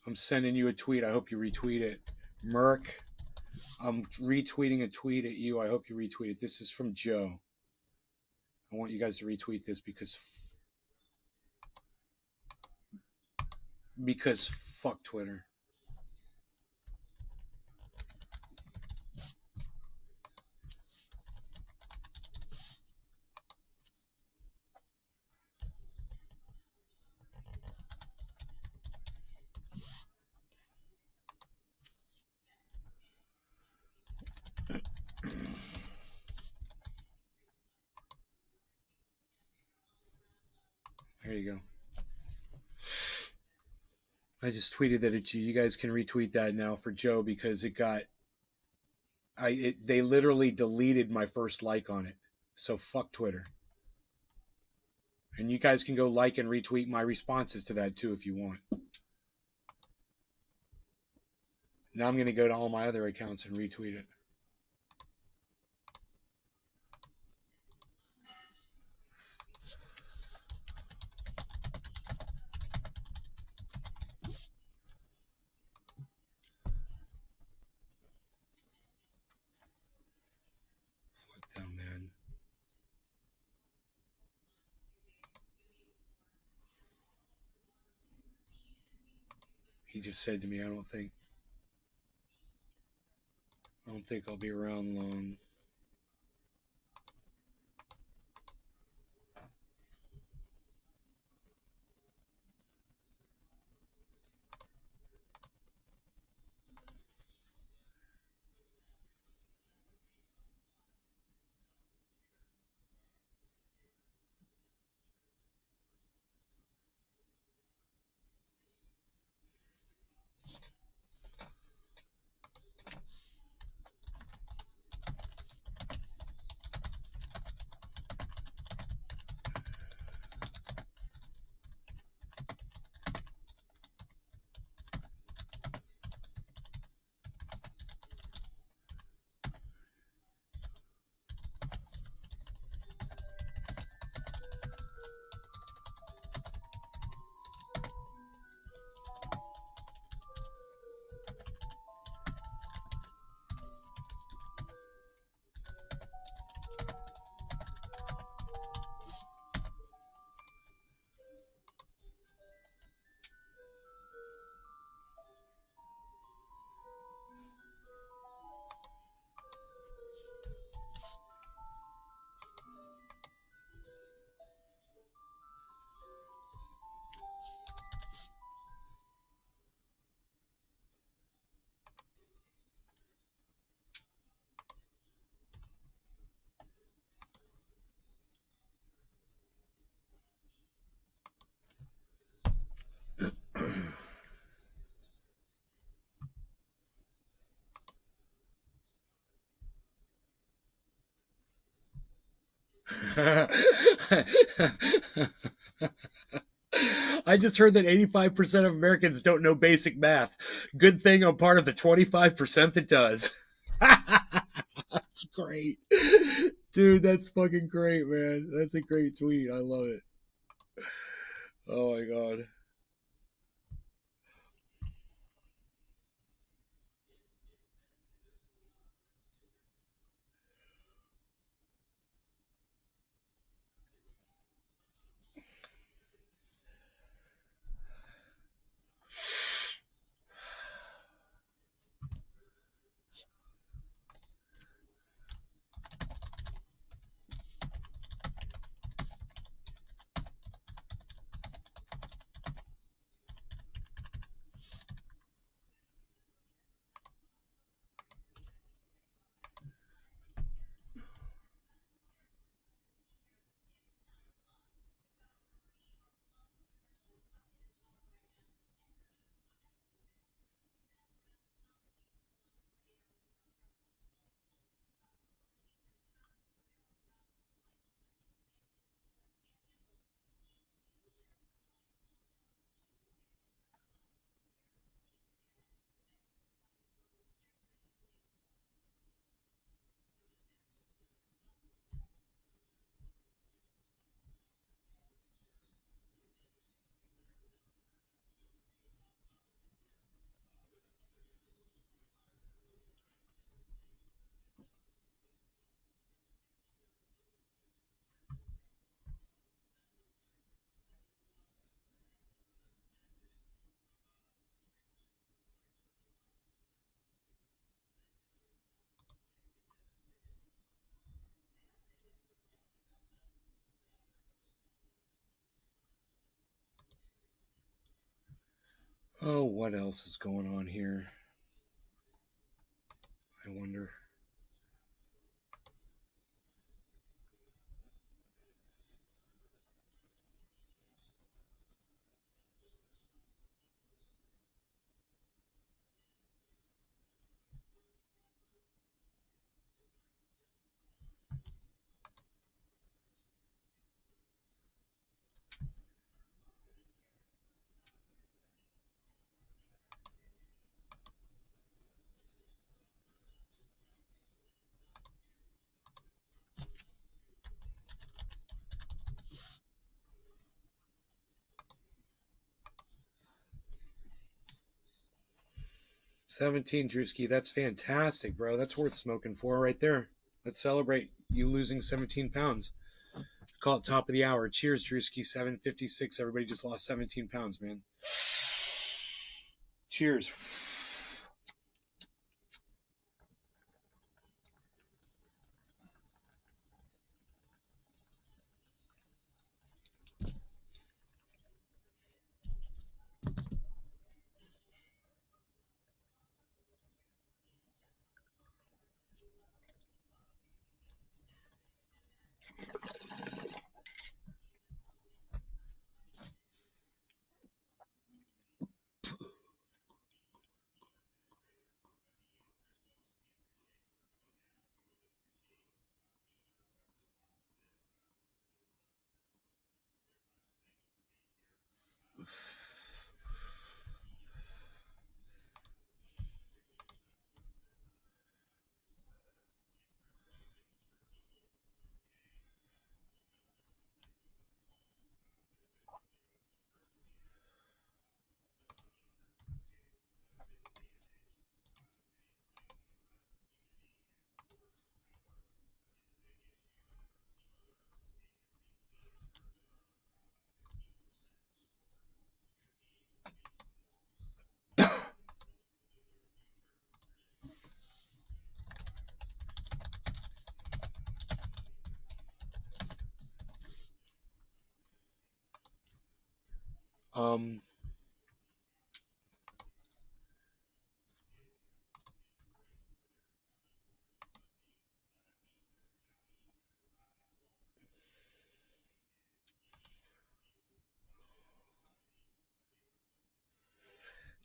I'm sending you a tweet. I hope you retweet it. Merc, I'm retweeting a tweet at you. I hope you retweet it. This is from Joe. I want you guys to retweet this because fuck Twitter. There you go. I just tweeted that at you. You guys can retweet that now for Joe because it got. They literally deleted my first like on it. So fuck Twitter. And you guys can go like and retweet my responses to that too if you want. Now I'm going to go to all my other accounts and retweet it. Fuck them, man. He just said to me, I don't think I'll be around long. I just heard that 85% of Americans don't know basic math. Good thing I'm part of the 25% that does. That's great. Dude, that's fucking great, man. That's a great tweet. I love it. Oh my god. Oh, what else is going on here? I wonder. $17, Drewski. That's fantastic, bro. That's worth smoking for right there. Let's celebrate you losing 17 pounds. Call it top of the hour. Cheers, Drewski. 7:56. Everybody just lost 17 pounds, man. Cheers.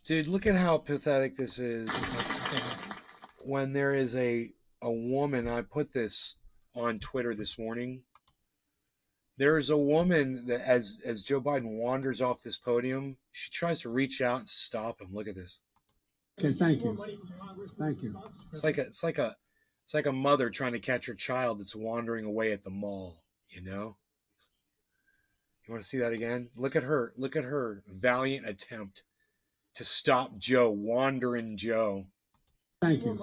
Dude, look at how pathetic this is. When there is a woman, I put this on Twitter this morning. There's a woman that, as Joe Biden wanders off this podium, she tries to reach out and stop him. Look at this. Okay, thank you. Thank you. It's like a mother trying to catch her child that's wandering away at the mall, you know? You want to see that again? Look at her. Look at her valiant attempt to stop Joe, wandering Joe. Thank you.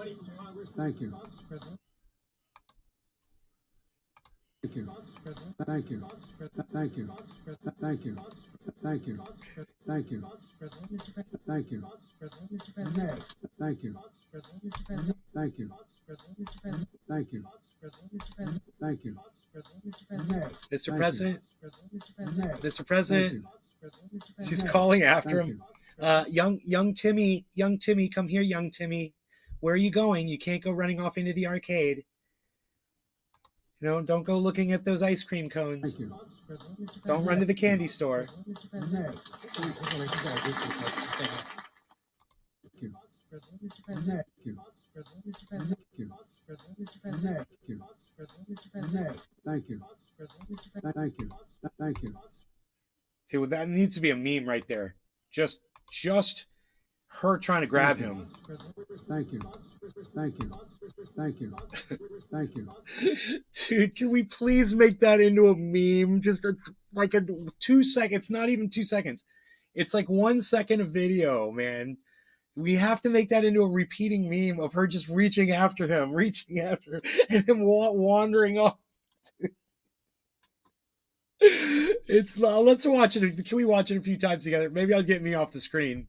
Thank you. Thank you. Thank you. Thank you. Thank you. Thank you. Thank you. Thank you. Thank you. Thank you. Thank you. Thank you. Mr. President, Mr. President, she's Thank calling after you. him. Young Timmy, come here, young Timmy. Where are you going? You can't go running off into the arcade. You know, don't go looking at those ice cream cones. Thank you. Don't run to the candy store. Thank you. Thank you. Thank you. See, well, that needs to be a meme right there. Just her trying to grab him. Thank you. Thank you. Thank you. Thank you. Dude, can we please make that into a meme? Just like a 2 seconds, not even 2 seconds. It's like 1 second of video, man. We have to make that into a repeating meme of her just reaching after him, and him wandering off. Let's watch it. Can we watch it a few times together? Maybe I'll get me off the screen.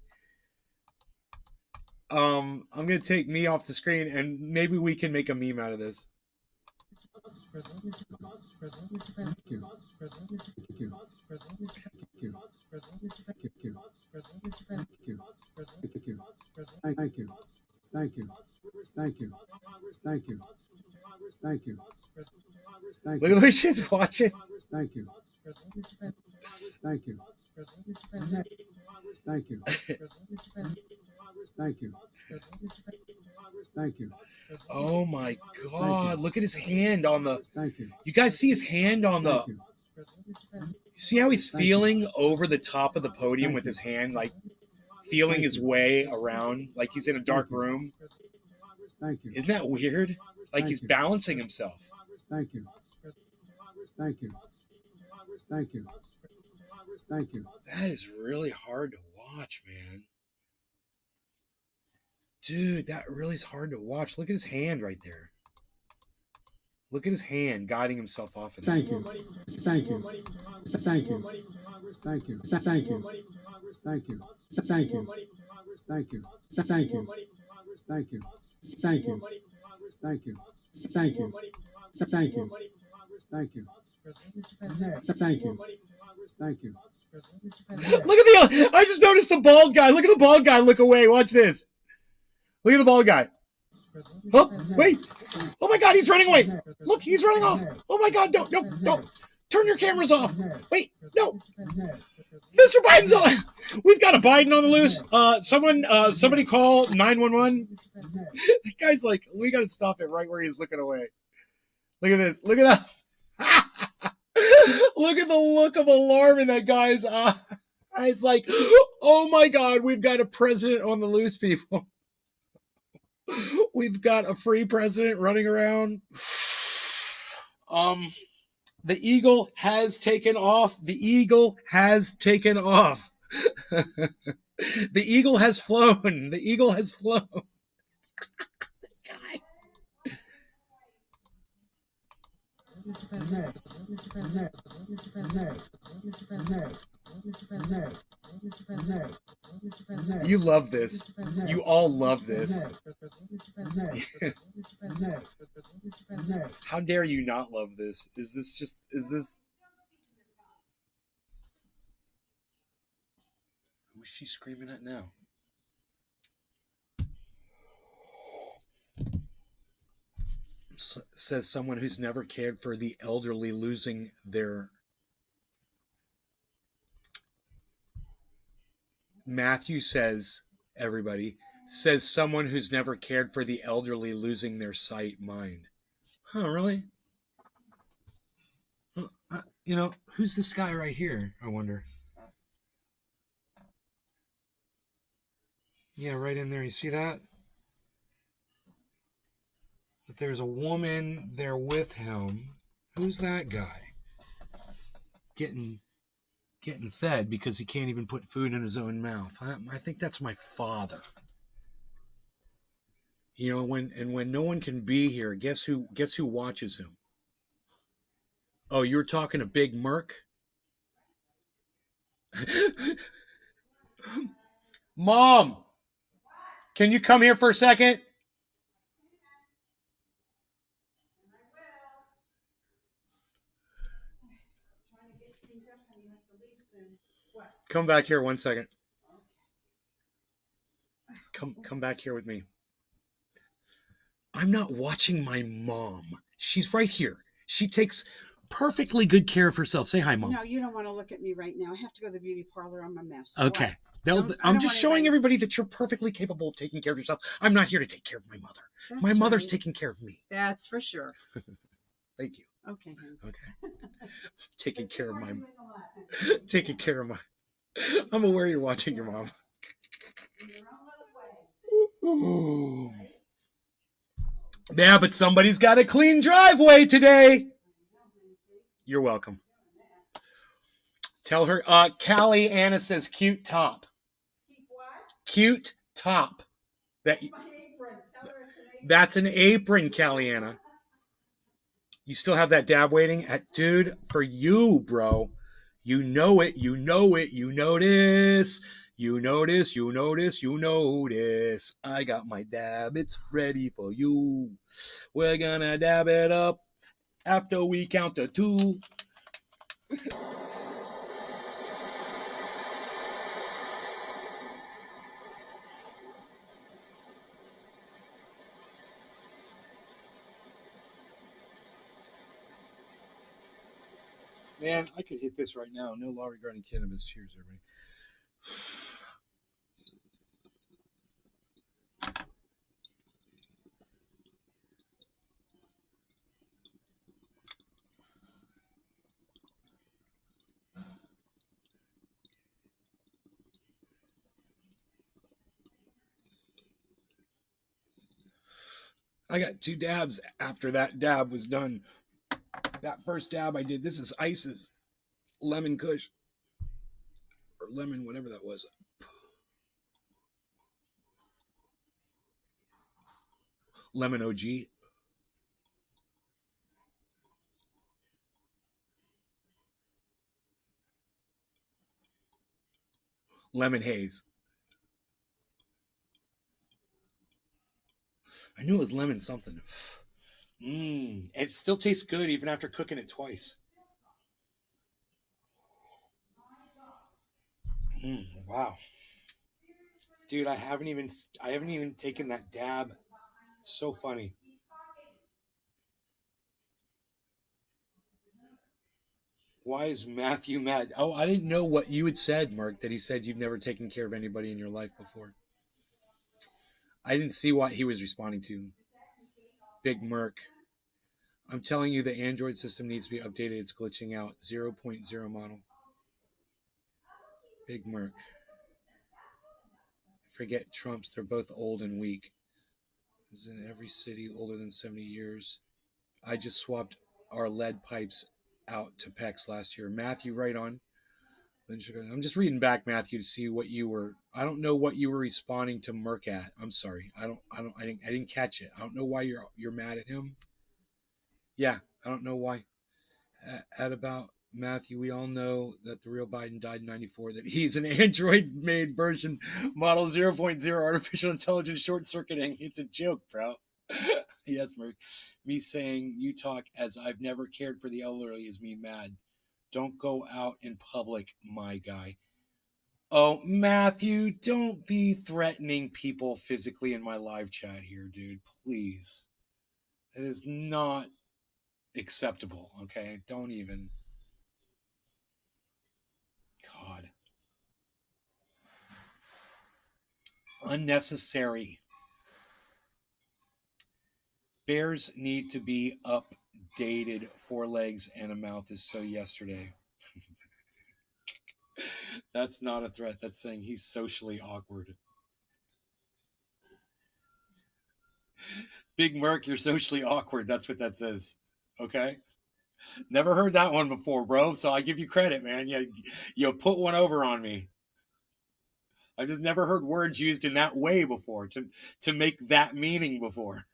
I'm gonna take me off the screen, and maybe we can make a meme out of this. Thank you. Thank you. Thank you. Thank you. Thank you. Thank Look you. at the way she's watching. Thank you. Thank you. Thank you. Thank you. Thank you. Oh my God! Look at his hand on the. Thank you. You guys see his hand on the. Thank you. See how he's feeling over the top of the podium with his hand, like feeling his way around, like he's in a dark room. Thank you. Isn't that weird? Like he's balancing himself. Thank you. Thank you. Thank you. Thank you. That is really hard to watch, man. Dude, that really is hard to watch. Look at his hand right there. Look at his hand guiding himself off of that. Thank you. Thank you. Thank you. Thank you. Thank you. Thank you. Thank you. Thank you. Thank you. Thank you. Thank you. Thank you. Thank you. Thank you. Thank you. Thank you. Thank you. Look at the. I just noticed the bald guy. Look at the bald guy. Look away. Watch this. Look at the bald guy. Oh, wait. Oh my God, he's running away. Look, he's running off. Oh my God, no. Turn your cameras off. Wait, no. Mr. Biden's on. We've got a Biden on the loose. Somebody call 911. The guy's like, we got to stop it right where he's looking away. Look at this. Look at that. Look at the look of alarm in that guy's eye. It's like, oh my God, we've got a president on the loose, people. We've got a free president running around. The eagle has taken off. The eagle has taken off. The eagle has flown. The eagle has flown. You love this. You all love this. How dare you not love this? Is this who is she screaming at now? Says someone who's never cared for the elderly losing their. Matthew says, everybody, says someone who's never cared for the elderly losing their sight mind. Huh, really? You know, who's this guy right here? I wonder. Yeah, right in there. You see that? But there's a woman there with him. Who's that guy? Getting fed because he can't even put food in his own mouth. I think that's my father. You know, when no one can be here, guess who watches him? Oh, you were talking to Big Merc? Mom, can you come here for a second? Come back here 1 second. Come back here with me. I'm not watching my mom. She's right here. She takes perfectly good care of herself. Say hi, Mom. No, you don't want to look at me right now. I have to go to the beauty parlor. I'm a mess. Okay. What? I'm just showing everybody that you're perfectly capable of taking care of yourself. I'm not here to take care of my mother. That's my mother's right. taking care of me. That's for sure. Thank you. Okay, honey. Okay. Taking care of my. I'm aware you're watching your mom. Ooh. Yeah, but somebody's got a clean driveway today. You're welcome. Tell her, Callie Anna says cute top. Cute top. That's an apron, Callie Anna. You still have that dab waiting? Dude, for you, bro. You know it. You know it. You notice. You notice. You notice. You notice. I got my dab. It's ready for you. We're gonna dab it up after we count to 2. Man, I could hit this right now. No law regarding cannabis. Cheers, everybody. I got 2 dabs after that dab was done. That first dab I did, this is Ice's lemon kush. Or lemon, whatever that was. Lemon OG. Lemon haze. I knew it was lemon something. It still tastes good even after cooking it twice. Wow. Dude, I haven't even taken that dab. It's so funny. Why is Matthew mad? Oh, I didn't know what you had said, Mark, that he said you've never taken care of anybody in your life before. I didn't see what he was responding to. Big Merc. I'm telling you the Android system needs to be updated. It's glitching out. 0.0 model. Big Merc. Forget Trumps. They're both old and weak. Is in every city older than 70 years. I just swapped our lead pipes out to PEX last year. Matthew, right on. I'm just reading back, Matthew, to see what you were. I don't know what you were responding to Merc at. I'm sorry. I didn't catch it. I don't know why you're mad at him. Yeah, I don't know why. At about Matthew, we all know that the real Biden died in 94, that he's an Android-made version, model 0.0, artificial intelligence short-circuiting. It's a joke, bro. Yes, Merc. Me saying you talk as I've never cared for the elderly is me mad. Don't go out in public, my guy. Oh, Matthew, don't be threatening people physically in my live chat here, dude. Please. It is not acceptable, okay? Don't even. God. Unnecessary. Bears need to be up dated 4 legs and a mouth is so yesterday. That's not a threat. That's saying he's socially awkward. Big Merc, you're socially awkward. That's what that says. Okay? Never heard that one before, bro. So I give you credit, man. You put one over on me. I just never heard words used in that way before to make that meaning before.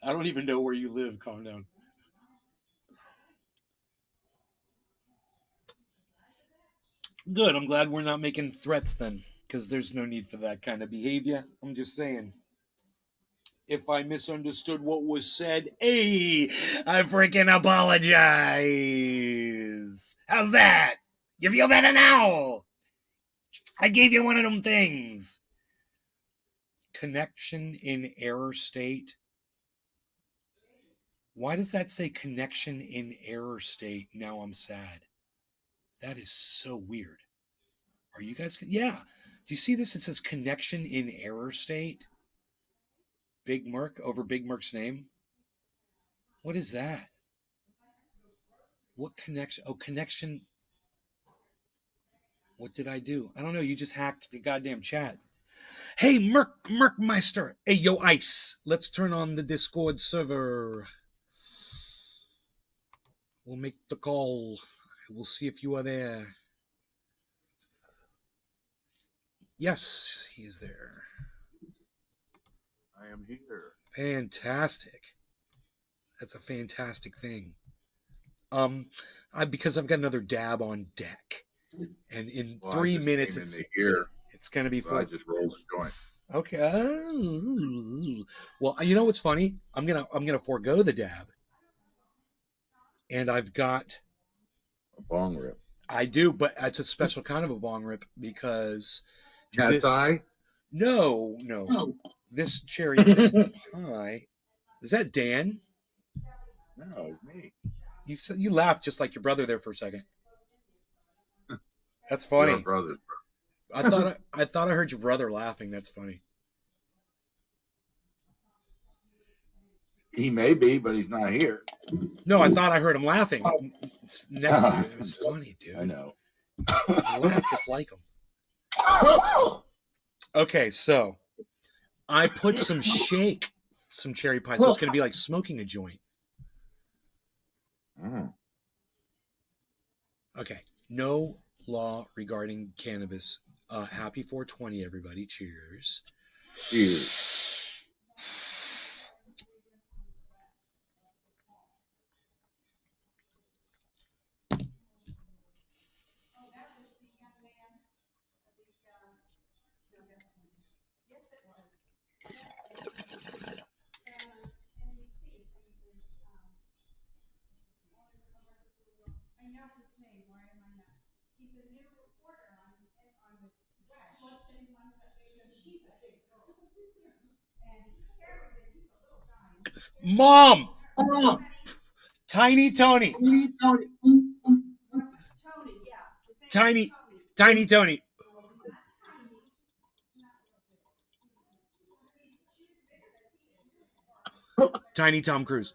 I don't even know where you live. Calm down. Good. I'm glad we're not making threats then, because there's no need for that kind of behavior. I'm just saying. If I misunderstood what was said, hey, I freaking apologize. How's that? You feel better now? I gave you one of them things. Connection in error state. Why does that say connection in error state? Now I'm sad. That is so weird. Are you guys? Yeah. Do you see this? It says connection in error state. Big Merc over Big Merc's name. What is that? What connection? Oh, connection. What did I do? I don't know. You just hacked the goddamn chat. Hey, Mercmeister. Hey, yo, Ice. Let's turn on the Discord server. We'll make the call. We'll see if you are there. Yes, he is there. I am here. Fantastic. That's a fantastic thing. Because I've got another dab on deck, and in 3 minutes it's going to be full. I just rolled a joint. Okay. Well, you know what's funny? I'm gonna forego the dab, and I've got a bong rip. I do, but it's a special kind of a bong rip because Cat's eye? No. This cherry pie. Is that Dan? No, it's me. You laughed just like your brother there for a second. That's funny. Your brother. I thought I heard your brother laughing. That's funny. He may be, but he's not here. No, I thought I heard him laughing next to you. It was funny, dude. I know. I laugh just like him. Okay, so I put some cherry pie, so it's going to be like smoking a joint. Okay, no law regarding cannabis. Happy 420, everybody. Cheers. Cheers. Mom! Tiny Tony. Tiny Tony. Tiny Tom Cruise.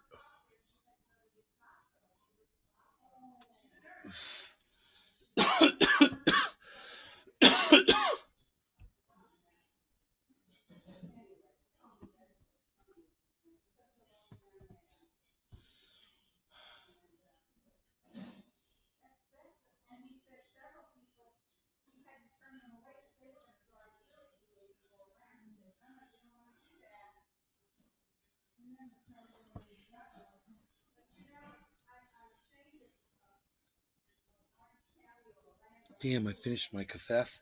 Damn, I finished my kafef.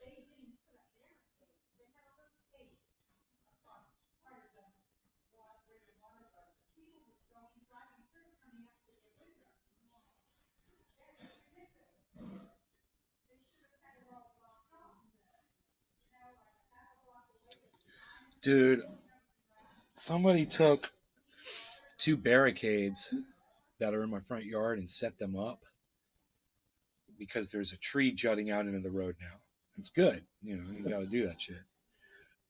Dude, somebody took 2 barricades that are in my front yard and set them up because there's a tree jutting out into the road now. It's good. You know, you got to do that shit.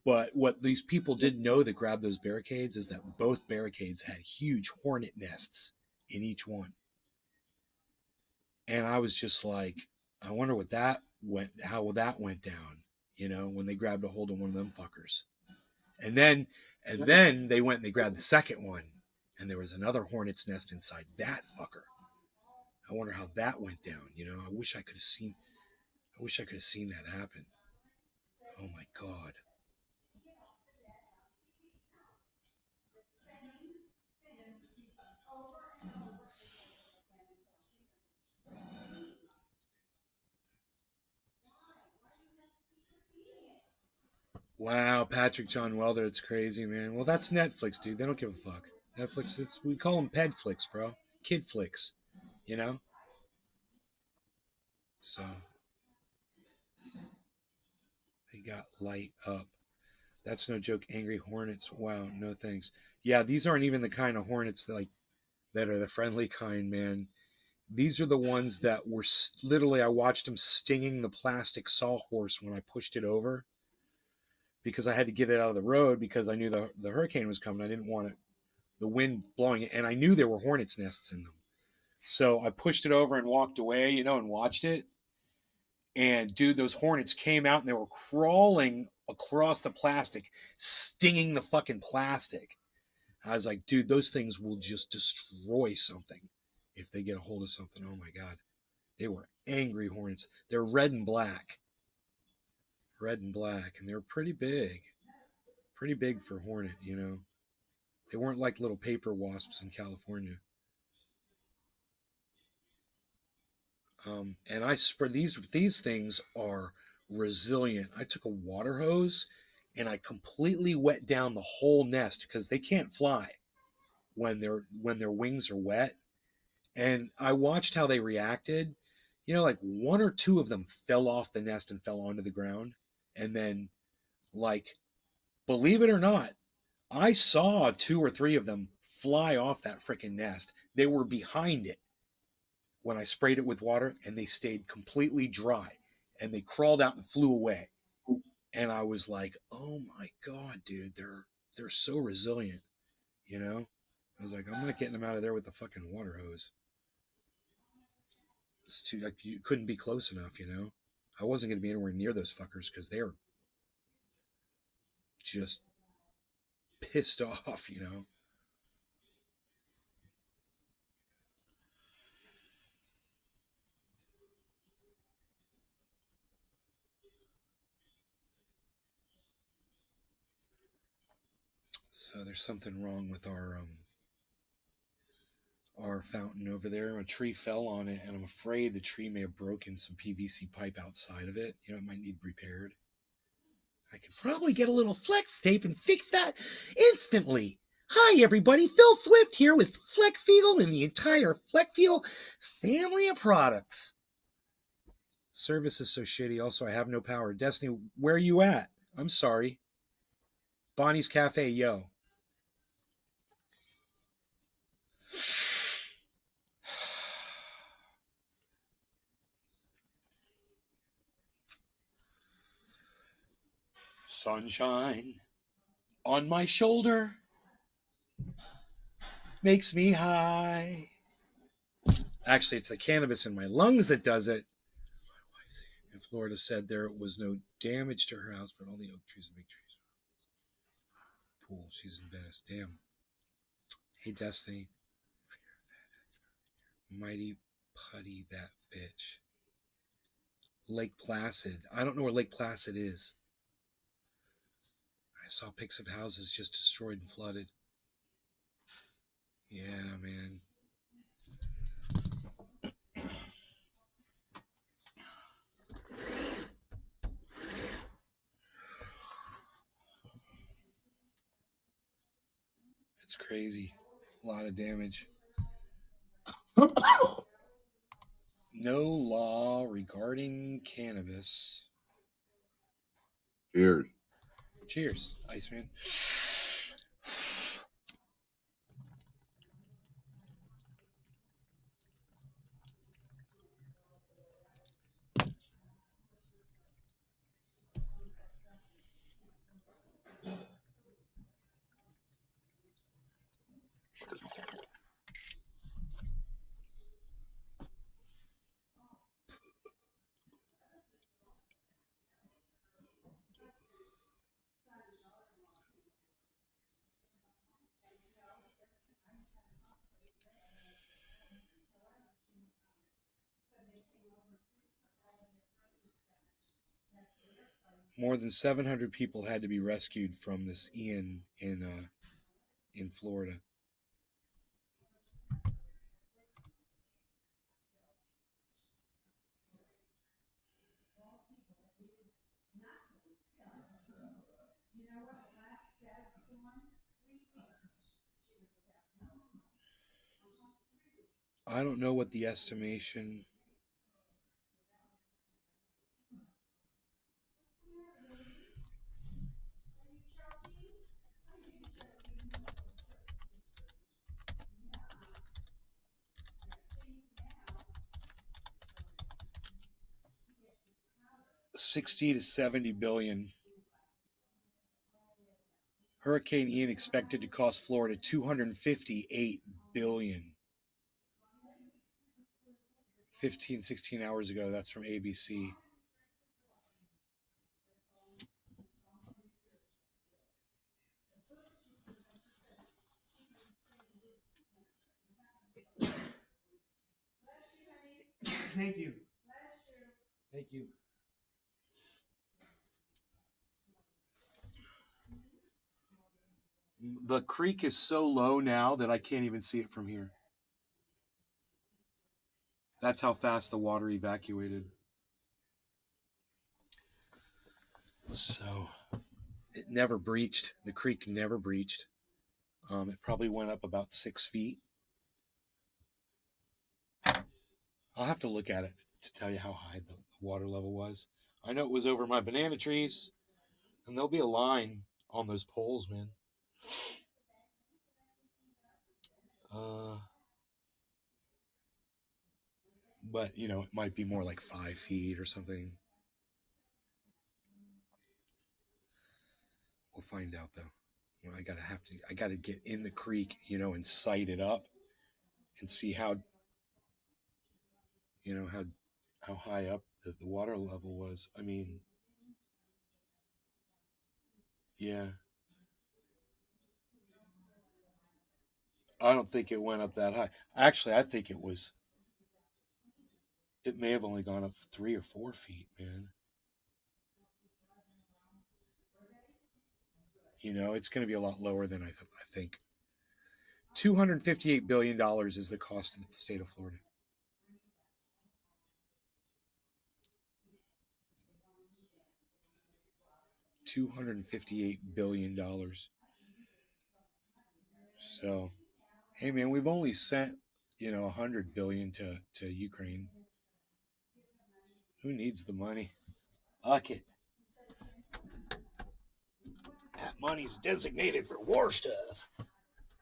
But what these people didn't know that grabbed those barricades is that both barricades had huge hornet nests in each one. And I was just like, I wonder how that went down, when they grabbed a hold of one of them fuckers. And then they went and they grabbed the second one, and there was another hornet's nest inside that fucker. I wonder how that went down. I wish I could have seen that happen. Oh my God. Wow, Patrick John Welder, it's crazy, man. Well, that's Netflix, dude. They don't give a fuck. Netflix, we call them ped flicks, bro. Kid flicks, So they got light up. That's no joke. Angry hornets. Wow, no thanks. Yeah, these aren't even the kind of hornets that are the friendly kind, man. These are the ones that were literally, I watched them stinging the plastic sawhorse when I pushed it over, because I had to get it out of the road because I knew the hurricane was coming. I didn't want the wind blowing it, and I knew there were hornets' nests in them. So I pushed it over and walked away, and watched it. And dude, those hornets came out and they were crawling across the plastic, stinging the fucking plastic. I was like, dude, those things will just destroy something if they get a hold of something. Oh my God. They were angry hornets. They're red and black. And they're pretty big for hornet, They weren't like little paper wasps in California. And I spread these things are resilient. I took a water hose and I completely wet down the whole nest because they can't fly when their wings are wet. And I watched how they reacted. Like one or two of them fell off the nest and fell onto the ground. And then, like, believe it or not, I saw 2 or 3 of them fly off that freaking nest. They were behind it when I sprayed it with water, and they stayed completely dry, and they crawled out and flew away. And I was like, oh my God, dude, they're so resilient, I was like, I'm not getting them out of there with the fucking water hose. It's too, like, you couldn't be close enough, I wasn't going to be anywhere near those fuckers because they're just pissed off, So there's something wrong with our fountain over there. A tree fell on it, and I'm afraid the tree may have broken some PVC pipe outside of it. It might need repaired. I could probably get a little flex tape and fix that instantly. Hi, everybody. Phil Swift here with Flexfield and the entire Flexfield family of products. Service is so shitty. Also, I have no power. Destiny, where are you at? I'm sorry. Bonnie's Cafe, yo. Sunshine on my shoulder makes me high. Actually, it's the cannabis in my lungs that does it. In Florida said there was no damage to her house, but all the oak trees and big trees. Pool. She's in Venice. Damn. Hey, Destiny. Mighty putty, that bitch. Lake Placid. I don't know where Lake Placid is. I saw pics of houses just destroyed and flooded. Yeah, man. It's crazy. A lot of damage. No law regarding cannabis. Cheers. Cheers, Iceman. More than 700 people had to be rescued from this Ian in Florida. I don't know what the estimation. $60 to $70 billion. Hurricane Ian expected to cost Florida $258 billion. 16 hours ago. That's from ABC. Thank you. Thank you. The creek is so low now that I can't even see it from here. That's how fast the water evacuated. So it never breached. The creek never breached. It probably went up about 6 feet. I'll have to look at it to tell you how high the water level was. I know it was over my banana trees, and there'll be a line on those poles, man. But you know, it might be more like 5 feet or something. We'll find out though. You know, I gotta get in the creek, you know, and sight it up and see how, you know, how high up the water level was. I mean, yeah. I don't think it went up that high. Actually, I think it may have only gone up 3 or 4 feet, man. You know, it's going to be a lot lower than I think. $258 billion is the cost of the state of Florida. $258 billion. So, hey man, we've only sent, you know, $100 billion to Ukraine. Who needs the money? Fuck it. That money's designated for war stuff.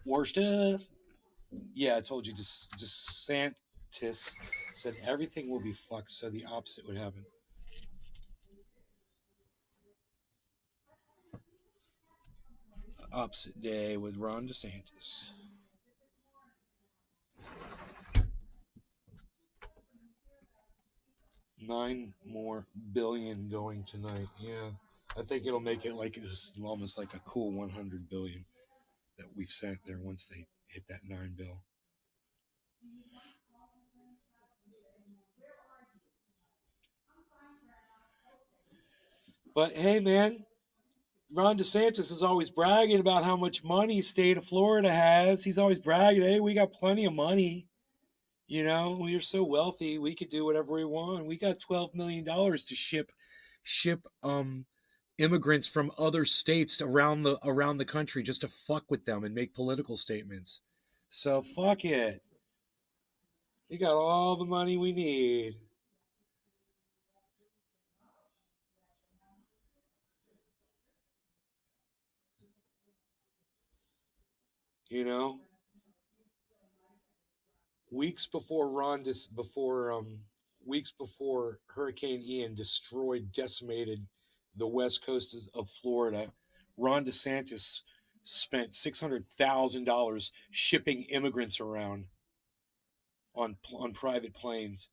War stuff? Yeah, I told you. DeSantis said everything will be fucked, so the opposite would happen. Opposite day with Ron DeSantis. $9 more billion going tonight. Yeah, I think it'll make it like it's almost like a cool 100 billion that we've sent there once they hit that 9 bill. But hey, man, Ron DeSantis is always bragging about how much money state of Florida has. He's always bragging, hey, we got plenty of money. You know, we are so wealthy, we could do whatever we want. We got $12 million to ship immigrants from other states around the country just to fuck with them and make political statements. So fuck it. We got all the money we need. You know, weeks before Hurricane Ian decimated the west coast of Florida, Ron DeSantis spent $600,000 shipping immigrants around on private planes.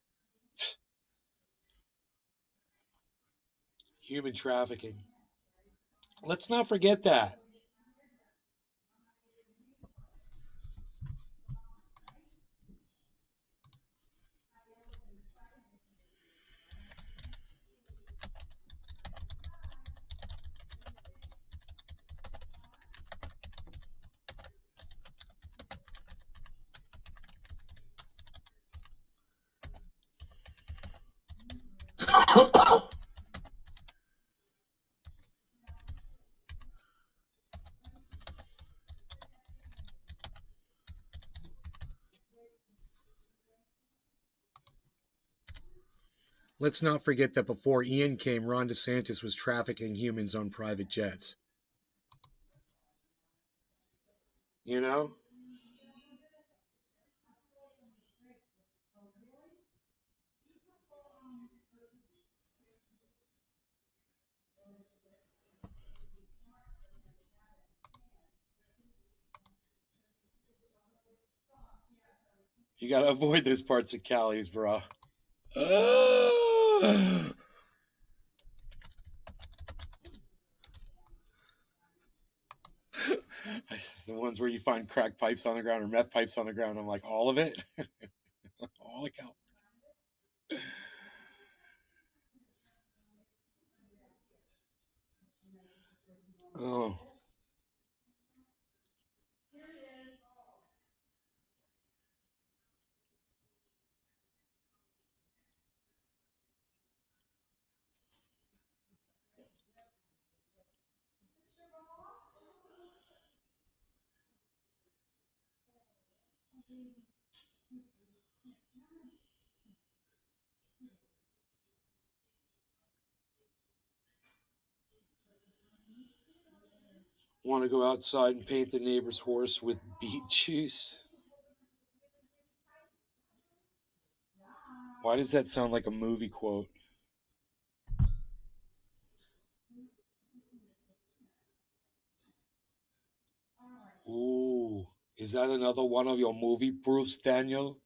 Human trafficking. Let's not forget that. Let's not forget that before Ian came, Ron DeSantis was trafficking humans on private jets. You know? You gotta avoid those parts of Cali's, bro. The ones where you find crack pipes on the ground or meth pipes on the ground. I'm like, all of it? All the Cal. Oh. Want to go outside and paint the neighbor's horse with beet juice? Why does that sound like a movie quote? Ooh, is that another one of your movie proofs, Daniel?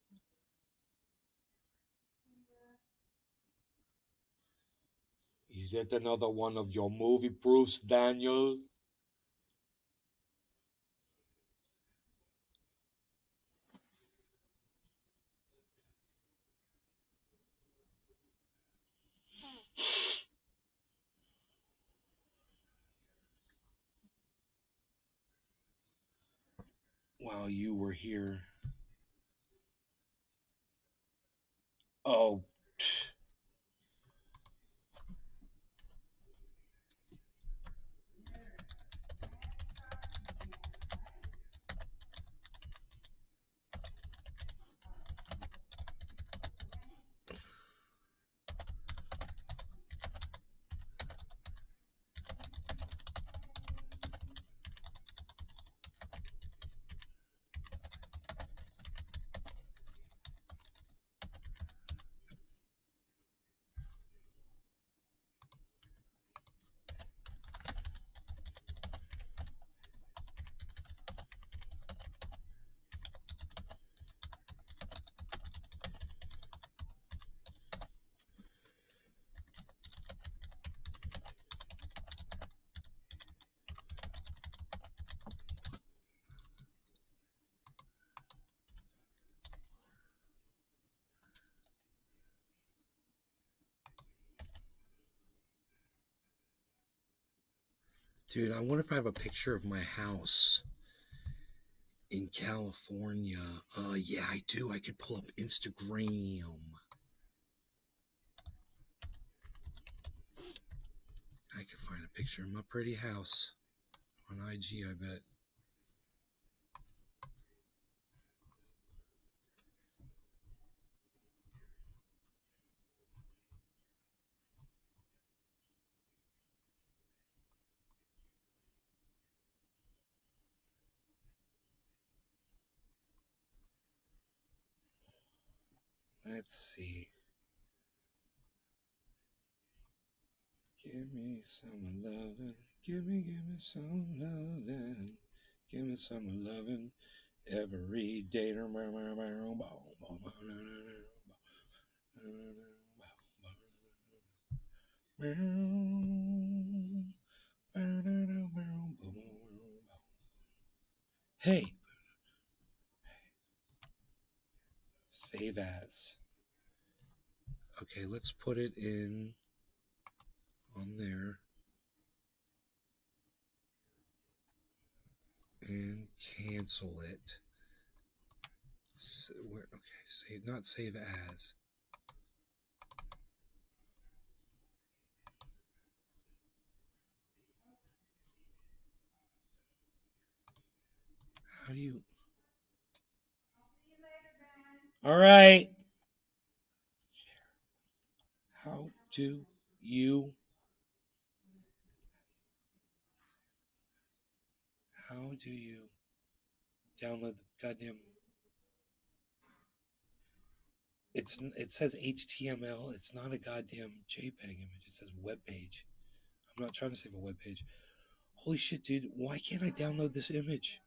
Is that another one of your movie proofs, Daniel? While you were here. Oh. Dude, I wonder if I have a picture of my house in California. Yeah, I do. I could pull up Instagram. I could find a picture of my pretty house on IG, I bet. Let's see. Give me some lovin'. Give me some lovin'. Give me some lovin' every day. Hey. Save as. Okay, let's put it in on there. And cancel it. Okay, save, not save as. All right. How do you download the goddamn? It says HTML. It's not a goddamn JPEG image. It says web page. I'm not trying to save a web page. Holy shit, dude! Why can't I download this image?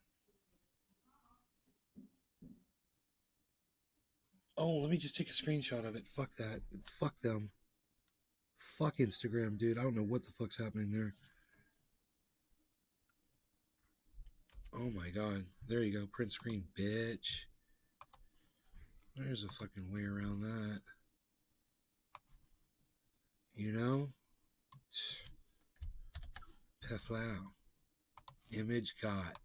Oh, let me just take a screenshot of it. Fuck that. Fuck them. Fuck Instagram, dude. I don't know what the fuck's happening there. Oh my god. There you go. Print screen, bitch. There's a fucking way around that. You know? Peflow. Image got.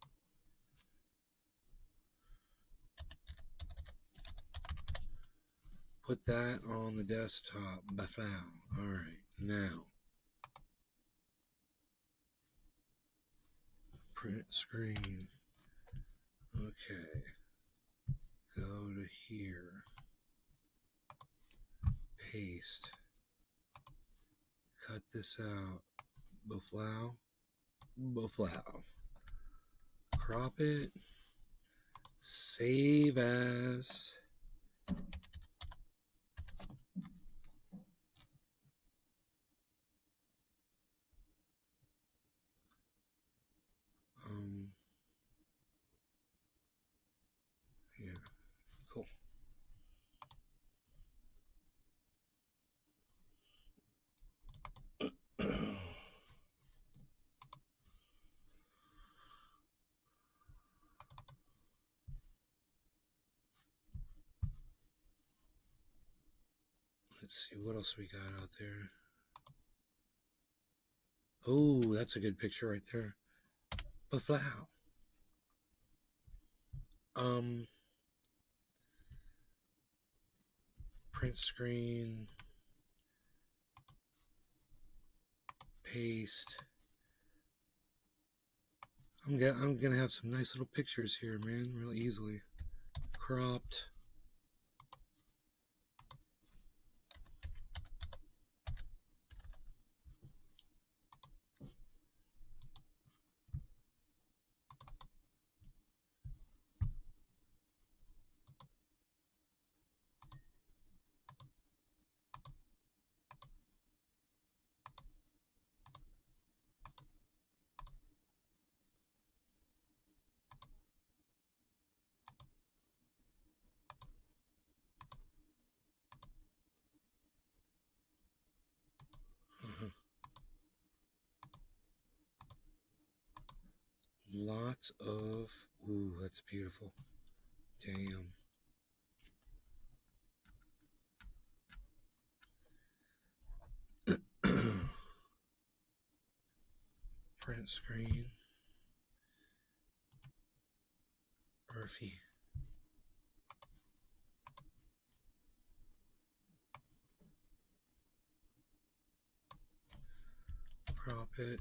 Put that on the desktop. Peflow. Alright, now. Print screen. Okay. Go to here. Paste. Cut this out. Buflow. Buflow. Crop it. Save as. Yeah, cool. Let's see what else we got out there. Oh, that's a good picture right there. Buflow. Print screen. Paste. I'm gonna have some nice little pictures here, man, real easily. Cropped. Lots of, ooh, that's beautiful. Damn. Print screen. Murphy. Crop it.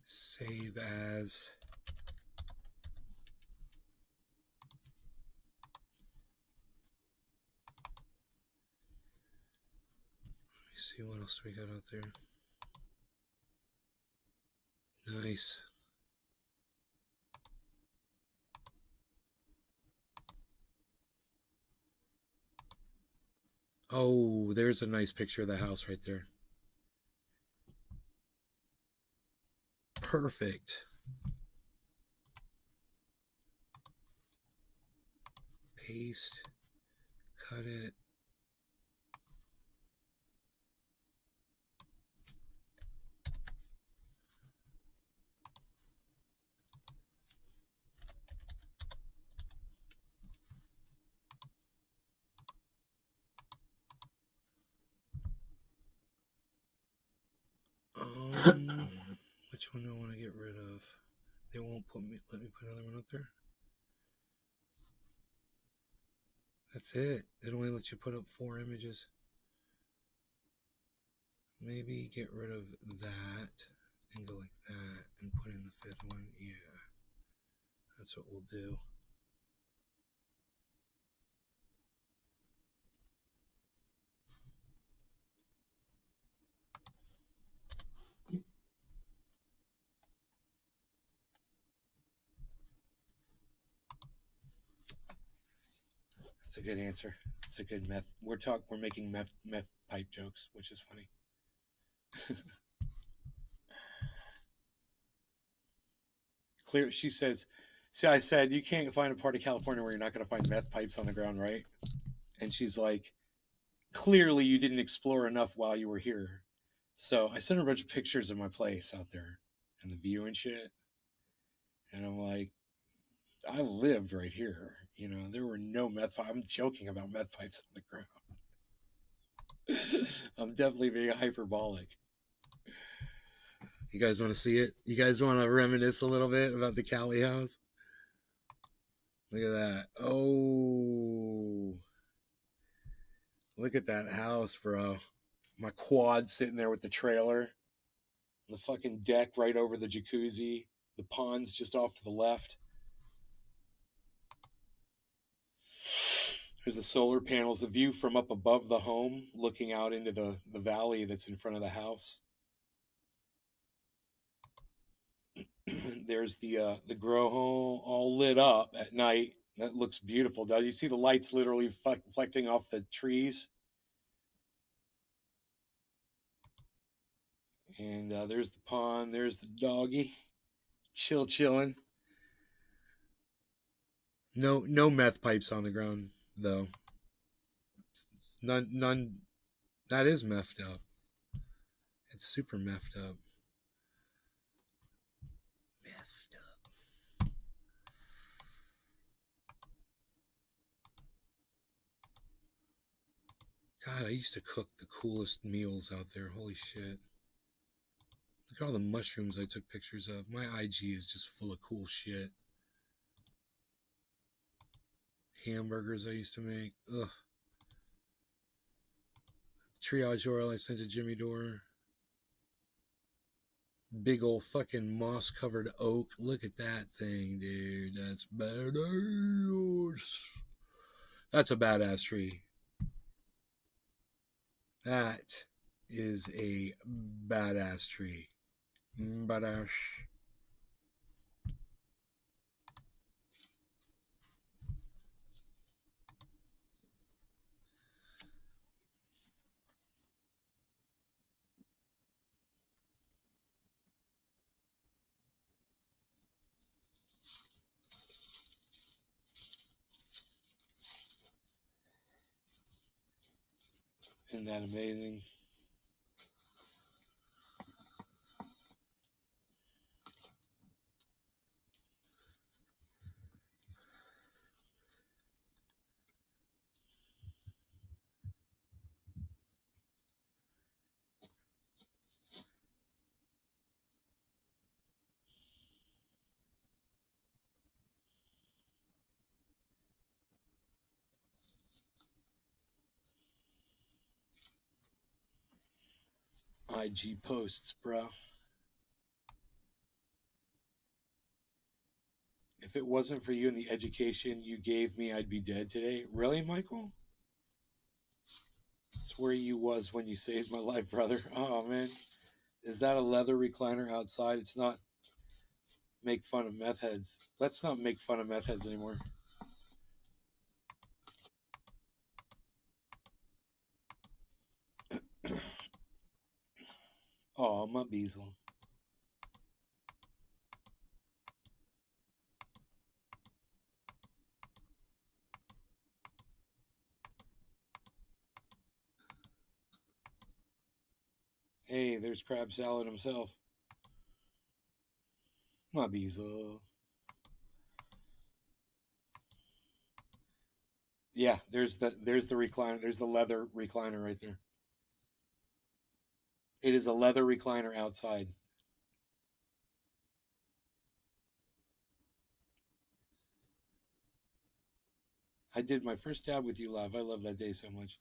Save as. Let me see what else we got out there. Nice. Oh, there's a nice picture of the house right there. Perfect. Paste. Cut it. Which one do I want to get rid of? They won't let me put another one up there. That's it. It only lets you put up 4 images. Maybe get rid of that and go like that and put in the 5th one. Yeah. That's what we'll do. That's a good answer. It's a good meth. We're making meth pipe jokes, which is funny. Clear. She says, "See, I said you can't find a part of California where you're not going to find meth pipes on the ground, right?" And she's like, "Clearly, you didn't explore enough while you were here." So I sent her a bunch of pictures of my place out there and the view and shit. And I'm like, I lived right here. You know, there were no meth pipes. I'm joking about meth pipes on the ground. I'm definitely being hyperbolic. You guys want to see it? You guys want to reminisce a little bit about the Cali house? Look at that. Oh, look at that house, bro. My quad sitting there with the trailer. The fucking deck right over the jacuzzi. The pond's just off to the left. There's the solar panels, the view from up above the home, looking out into the valley that's in front of the house. There's the grow home all lit up at night. That looks beautiful. Do you see the lights literally reflecting off the trees? And there's the pond. There's the doggy, chilling. No meth pipes on the ground though. None. That is methed up. It's super methed up. God, I used to cook the coolest meals out there. Holy shit. Look at all the mushrooms I took pictures of. My IG is just full of cool shit. Hamburgers I used to make. Ugh. Triage oil I sent to Jimmy Dore. Big old fucking moss covered oak. Look at that thing, dude. That's badass. That's a badass tree. That is a badass tree. Badass. Isn't that amazing? IG posts, bro. If it wasn't for you and the education you gave me, I'd be dead today. Really, Michael? That's where you was when you saved my life, brother. Oh, man. Is that a leather recliner outside? It's not make fun of meth heads. Let's not make fun of meth heads anymore. Oh, my Beazle. Hey, there's Crab Salad himself. My Beazle. Yeah, there's the recliner. There's the leather recliner right there. It is a leather recliner outside. I did my first tab with you live. I love that day so much.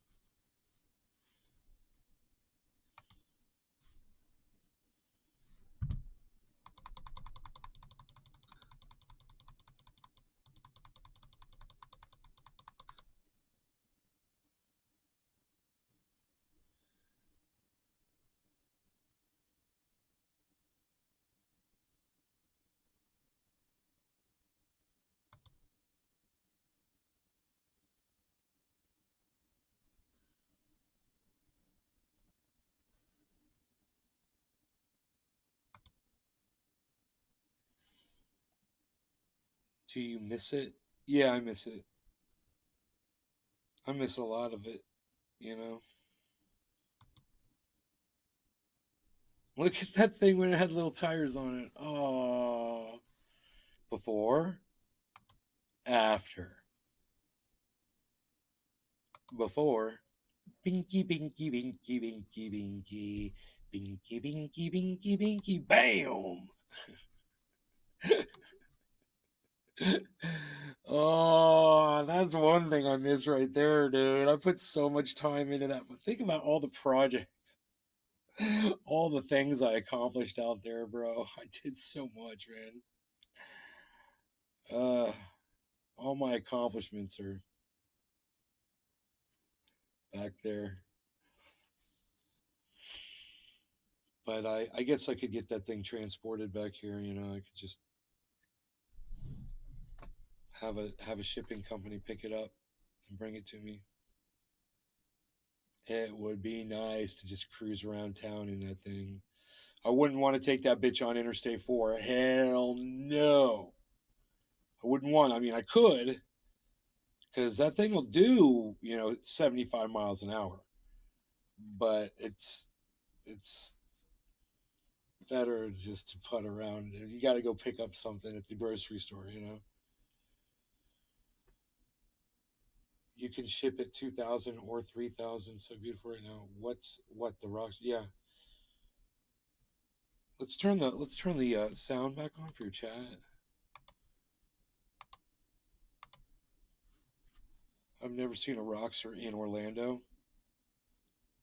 Do you miss it? Yeah, I miss it. I miss a lot of it, you know. Look at that thing when it had little tires on it. Oh. Before, after. Before, binky, binky, binky, binky, binky, binky, binky, binky, binky, bam! Oh, that's one thing I miss right there, dude. I put so much time into that. But think about all the projects, all the things I accomplished out there, bro. I did so much, man. All my accomplishments are back there. But I guess I could get that thing transported back here, you know. I could just have a shipping company pick it up and bring it to me. It would be nice to just cruise around town in that thing. I wouldn't want to take that bitch on Interstate 4. Hell no. I wouldn't want. I mean, I could, because that thing will do, 75 miles an hour. But it's better just to putt around. You got to go pick up something at the grocery store, you know. You can ship it 2,000 or 3,000. So beautiful right now. What the rocks? Yeah. Let's turn the sound back on for your chat. I've never seen a Roxor in Orlando.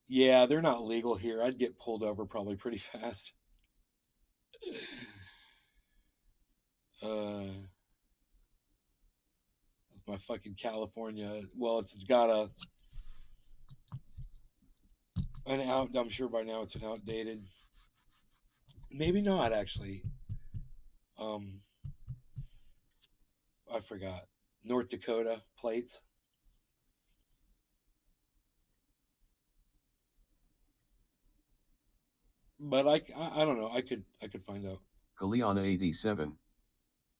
Yeah, they're not legal here. I'd get pulled over probably pretty fast. That's my fucking California. Well, it's got I'm sure by now it's an outdated. Maybe not actually. I forgot. North Dakota plates. But I don't know. I could find out. Galeana 87.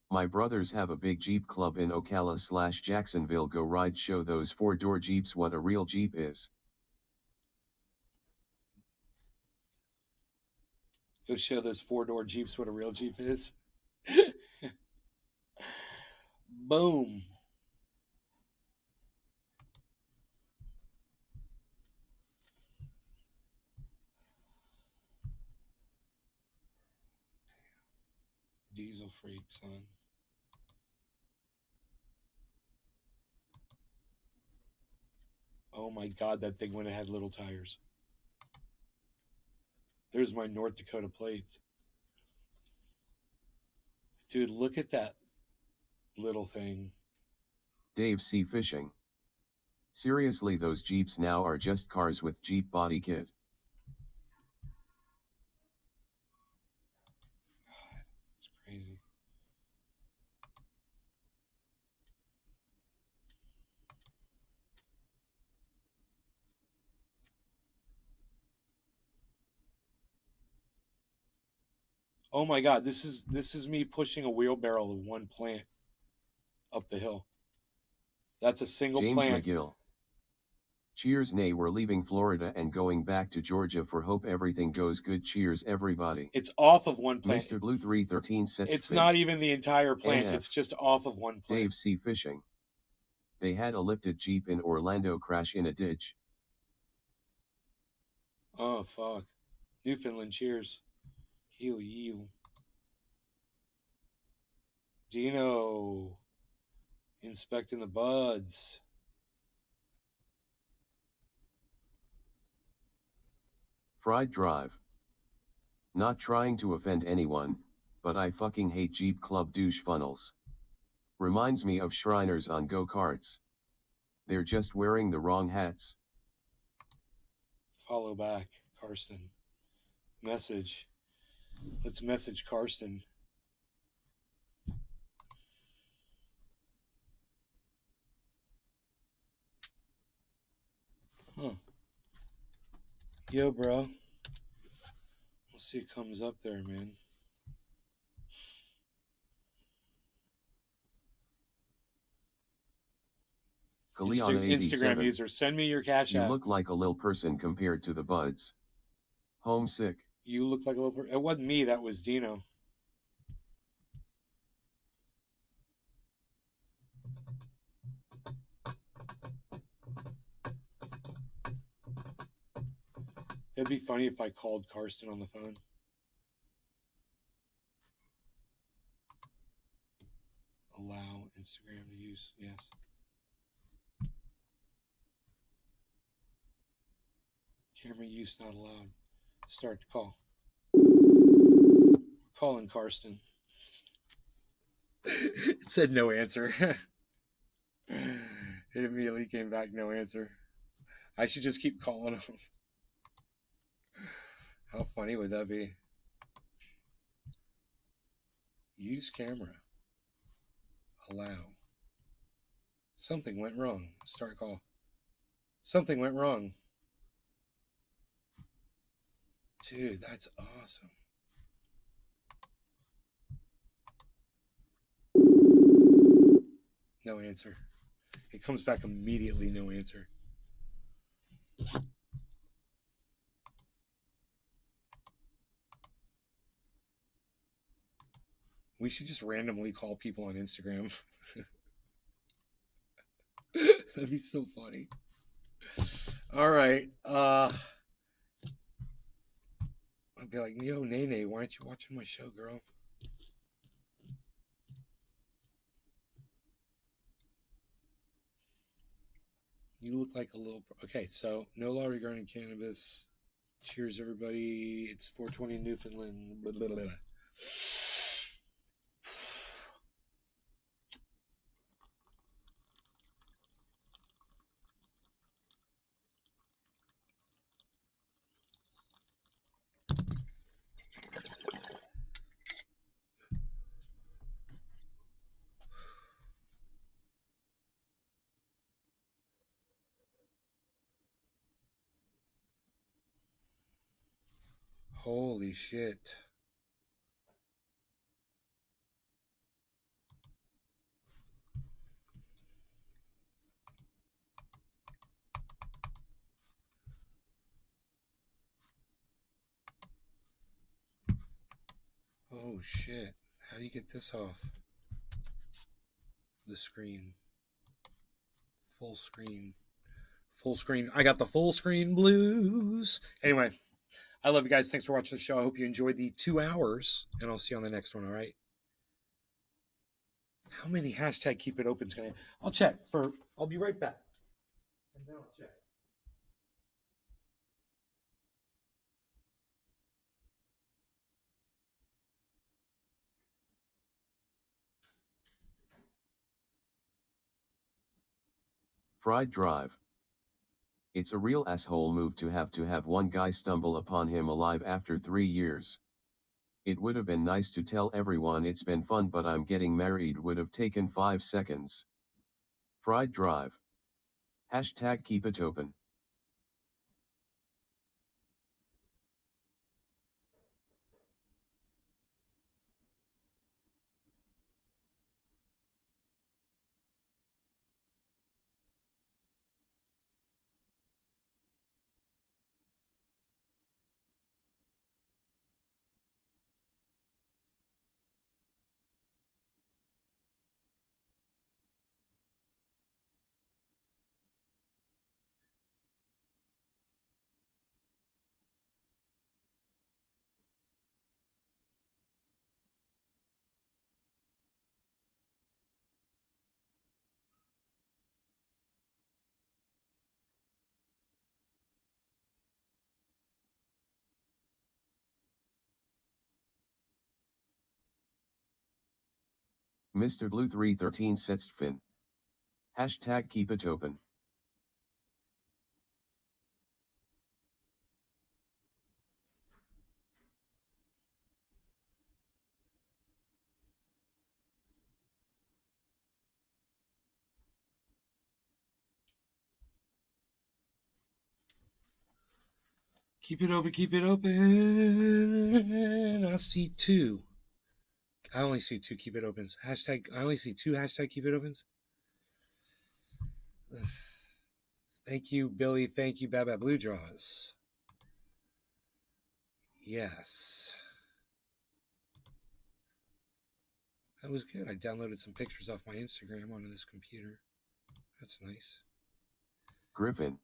My brothers have a big Jeep club in Ocala/Jacksonville. Go ride, show those 4-door Jeeps what a real Jeep is. Go show those 4-door Jeeps what a real Jeep is. Boom. Diesel freak, son. Oh my God, that thing when it had little tires. There's my North Dakota plates. Dude, look at that little thing. Dave C. Fishing. Seriously, those Jeeps now are just cars with Jeep body kit. God, it's crazy. Oh my God, this is me pushing a wheelbarrow of one plant up the hill. That's a single James plant. McGill. Cheers, nay, we're leaving Florida and going back to Georgia for hope everything goes good. Cheers, everybody. It's off of one plant. Mr. Blue 313 sets. It's not even the entire plant. NF. It's just off of one plant. Dave C. Fishing. They had a lifted Jeep in Orlando crash in a ditch. Oh, fuck. Newfoundland, cheers. Heal you. Dino. Inspecting the buds. Fried Drive. Not trying to offend anyone, but I fucking hate Jeep Club douche funnels. Reminds me of Shriners on go-karts. They're just wearing the wrong hats. Follow back, Karsten. Message. Let's message Karsten. Huh. Yo, bro. Let's see what comes up there, man. Kaliana 87. Instagram user, send me your cash You app. look like a lil person compared to the buds. Homesick. You look like a little. It wasn't me. That was Dino. That'd be funny if I called Karsten on the phone. Allow Instagram to use. Yes. Camera use not allowed. Start the call. Calling Karsten. It said no answer. It immediately came back no answer. I should just keep calling him. How funny would that be? Use camera. Allow. Something went wrong. Start call. Something went wrong. Dude, that's awesome. No answer. It comes back immediately, no answer. We should just randomly call people on Instagram. That'd be so funny. All right. I'd be like, yo, Nene, why aren't you watching my show, girl? You look like a little... Okay, so no law regarding cannabis. Cheers, everybody. It's 420 Newfoundland. Blah, blah, blah, blah. Holy shit. Oh shit. How do you get this off the screen? Full screen. Full screen. I got the full screen blues. Anyway, I love you guys. Thanks for watching the show. I hope you enjoyed the 2 hours, and I'll see you on the next one, all right? How many hashtag keep it opens can I? I'll check for, I'll be right back. And then I'll check. Fried Drive. It's a real asshole move to have one guy stumble upon him alive after 3 years. It would have been nice to tell everyone it's been fun, but I'm getting married would have taken 5 seconds. Fried Drive. Hashtag keep it open. Mr. Blue 313 Setstfin. Hashtag keep it open. Keep it open, keep it open. I see 2. I only see 2 keep it opens. Hashtag, I only see 2 hashtag keep it opens. Thank you, Billy. Thank you, Baba Blue Jaws. Yes. That was good. I downloaded some pictures off my Instagram onto this computer. That's nice. Griffin.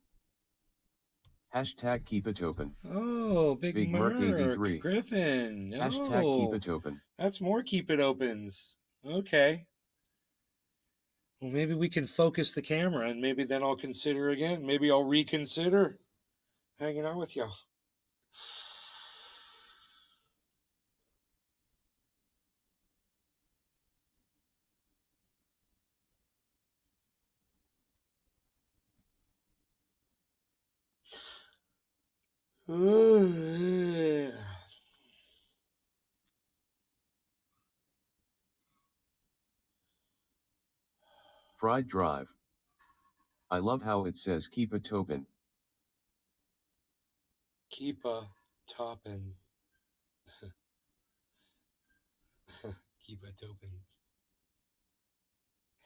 Hashtag keep it open. Oh, Big Merc 83. Griffin. Hashtag keep it open. That's more keep it opens. Okay. Well, maybe we can focus the camera and maybe then I'll consider again. Maybe I'll reconsider hanging out with y'all. Fried Drive. I love how it says keep it open. Keep a toppin'. Keep it open.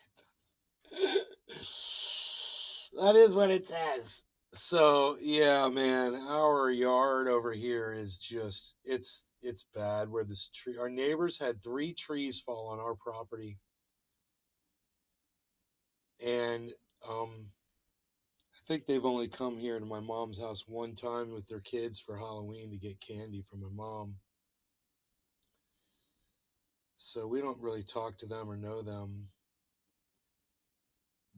It does. That is what it says. So yeah, man, our yard over here is just it's bad. Where this tree, our neighbors had 3 trees fall on our property, and I think they've only come here to my mom's house one time with their kids for Halloween to get candy from my mom. So we don't really talk to them or know them.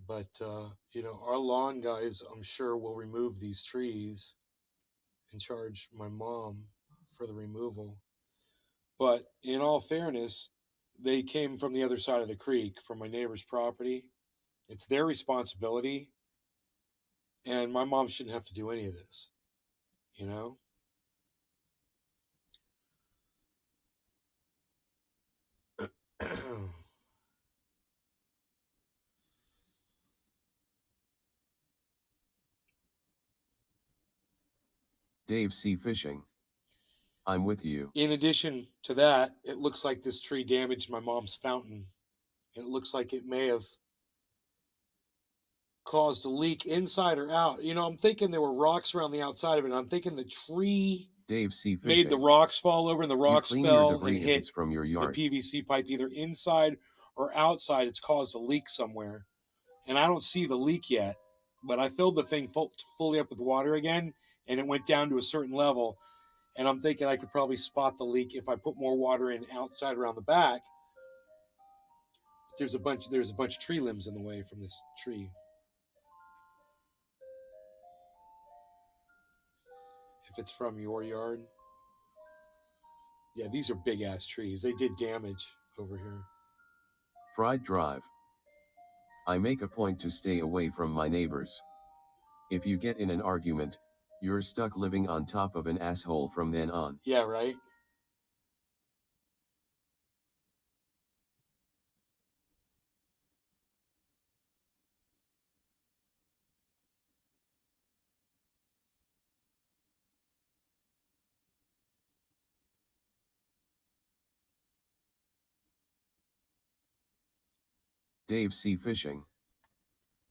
But, our lawn guys, I'm sure, will remove these trees and charge my mom for the removal. But in all fairness, they came from the other side of the creek, from my neighbor's property. It's their responsibility. And my mom shouldn't have to do any of this, you know? Dave C. Fishing. I'm with you. In addition to that, it looks like this tree damaged my mom's fountain. It looks like it may have caused a leak inside or out. I'm thinking there were rocks around the outside of it. And I'm thinking the tree Dave C. Fishing. made the rocks fall over, and the rocks fell and hit from your yard. the PVC pipe either inside or outside. It's caused a leak somewhere. And I don't see the leak yet, but I filled the thing fully up with water again, and it went down to a certain level. And I'm thinking I could probably spot the leak if I put more water in outside around the back. But there's a bunch of tree limbs in the way from this tree. If it's from your yard. Yeah, these are big ass trees. They did damage over here. Fried Drive. I make a point to stay away from my neighbors. If you get in an argument, you're stuck living on top of an asshole from then on. Yeah, right? Dave C. Fishing.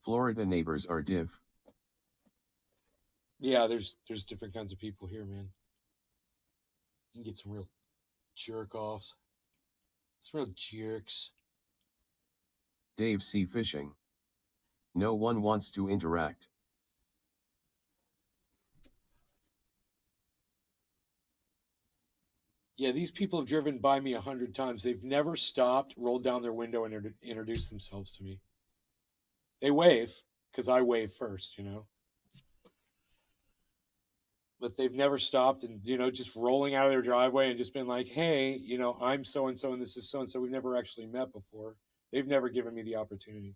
Florida neighbors are div. Yeah, there's different kinds of people here, man. You can get some real jerk-offs. Some real jerks. Dave C. Fishing. No one wants to interact. Yeah, these people have driven by me 100 times. They've never stopped, rolled down their window, and introduced themselves to me. They wave, because I wave first, But they've never stopped and, just rolling out of their driveway and just been like, hey, I'm so-and-so and this is so-and-so. We've never actually met before. They've never given me the opportunity.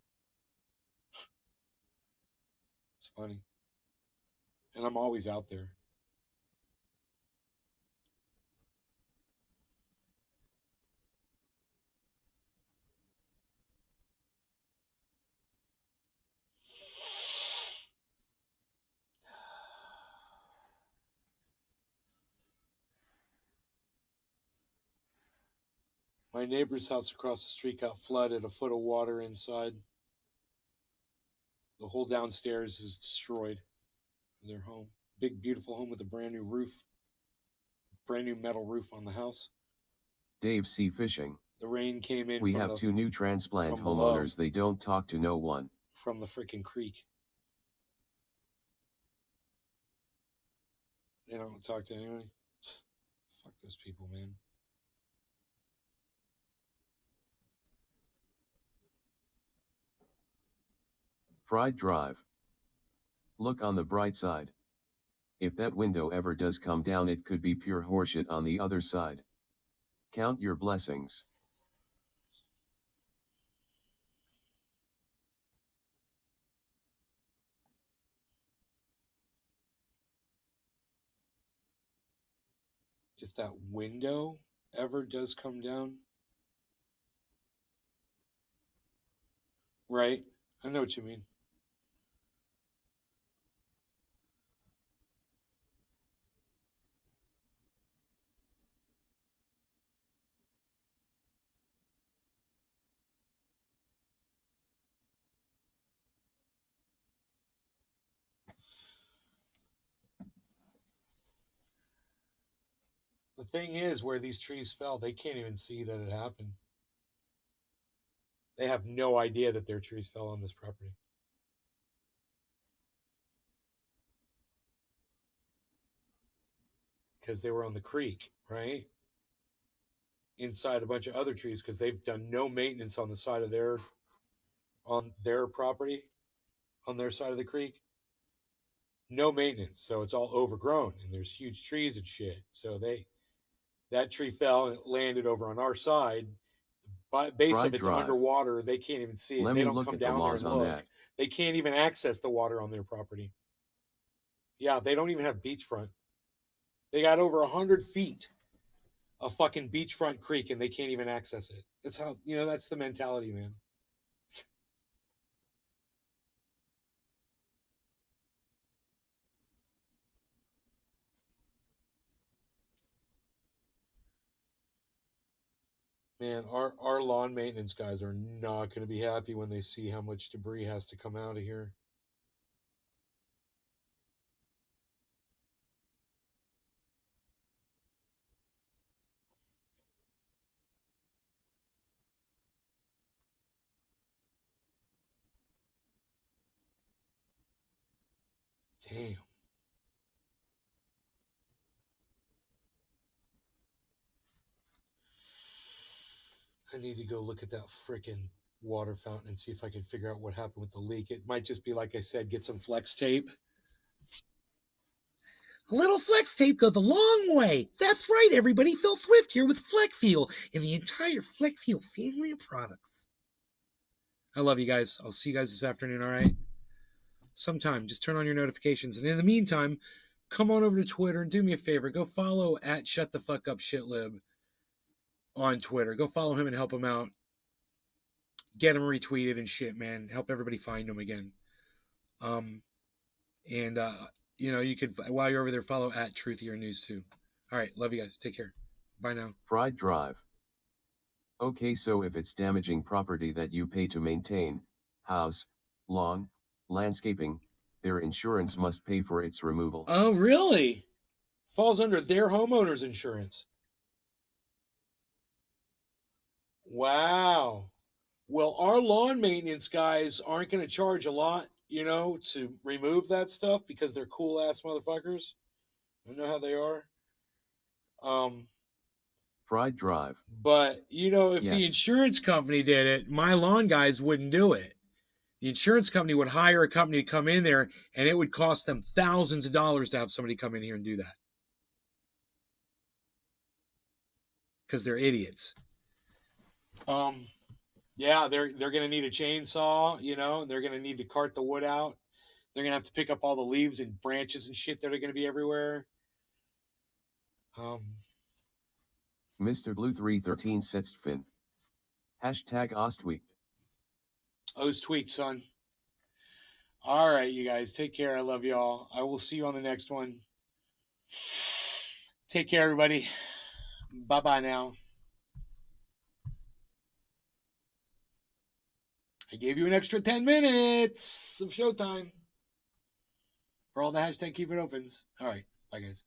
It's funny. And I'm always out there. My neighbor's house across the street got flooded, a foot of water inside. The whole downstairs is destroyed. Their home. Big, beautiful home with a brand new roof. Brand new metal roof on the house. Dave C. Fishing. The rain came in We from have the, 2 new transplant from below. homeowners. They don't talk to no one. From the freaking creek. They don't talk to anyone. Fuck those people, man. Fried Drive. Look on the bright side. If that window ever does come down, it could be pure horseshit on the other side. Count your blessings. If that window ever does come down. Right? I know what you mean. The thing is, where these trees fell, they can't even see that it happened. They have no idea that their trees fell on this property. Because they were on the creek, right? Inside a bunch of other trees, because they've done no maintenance on the side of on their property, on their side of the creek. No maintenance, so it's all overgrown, and there's huge trees and shit. So that tree fell and it landed over on our side. The base Fried of it's Drive. underwater. They can't even see it. Let They me don't look come at the down there laws and on look. that. They can't even access the water on their property. Yeah, they don't even have beachfront. They got over 100 feet of fucking beachfront creek, and they can't even access it. That's how, that's the mentality, man. Man, our lawn maintenance guys are not going to be happy when they see how much debris has to come out of here. Damn. I need to go look at that frickin' water fountain and see if I can figure out what happened with the leak. It might just be, like I said, get some flex tape. A little flex tape goes a long way. That's right, everybody. Phil Swift here with FlexFuel and the entire FlexFuel family of products. I love you guys. I'll see you guys this afternoon, all right? Sometime, just turn on your notifications. And in the meantime, come on over to Twitter and do me a favor. Go follow at ShutTheFuckUpShitLib on Twitter. Go follow him and help him out. Get him retweeted and shit, man. Help everybody find him again. You could, while you're over there, follow at Truthier News too. All right, love you guys. Take care. Bye now. Fried Drive. Okay, so if it's damaging property that you pay to maintain, house, lawn, landscaping, their insurance must pay for its removal. Oh, really? Falls under their homeowner's insurance. Wow. Well, our lawn maintenance guys aren't going to charge a lot, to remove that stuff because they're cool ass motherfuckers. I know how they are. Fried Drive. But, if Yes. the insurance company did it, my lawn guys wouldn't do it. The insurance company would hire a company to come in there, and it would cost them thousands of dollars to have somebody come in here and do that. Because they're idiots. Yeah, they're going to need a chainsaw, and they're going to need to cart the wood out. They're going to have to pick up all the leaves and branches and shit that are going to be everywhere. Mr. Blue 313 Setstfin. Hashtag Ostweek. Ostweek, son. All right, you guys. Take care. I love y'all. I will see you on the next one. Take care, everybody. Bye-bye now. I gave you an extra 10 minutes of showtime for all the hashtag keep it opens. All right. Bye, guys.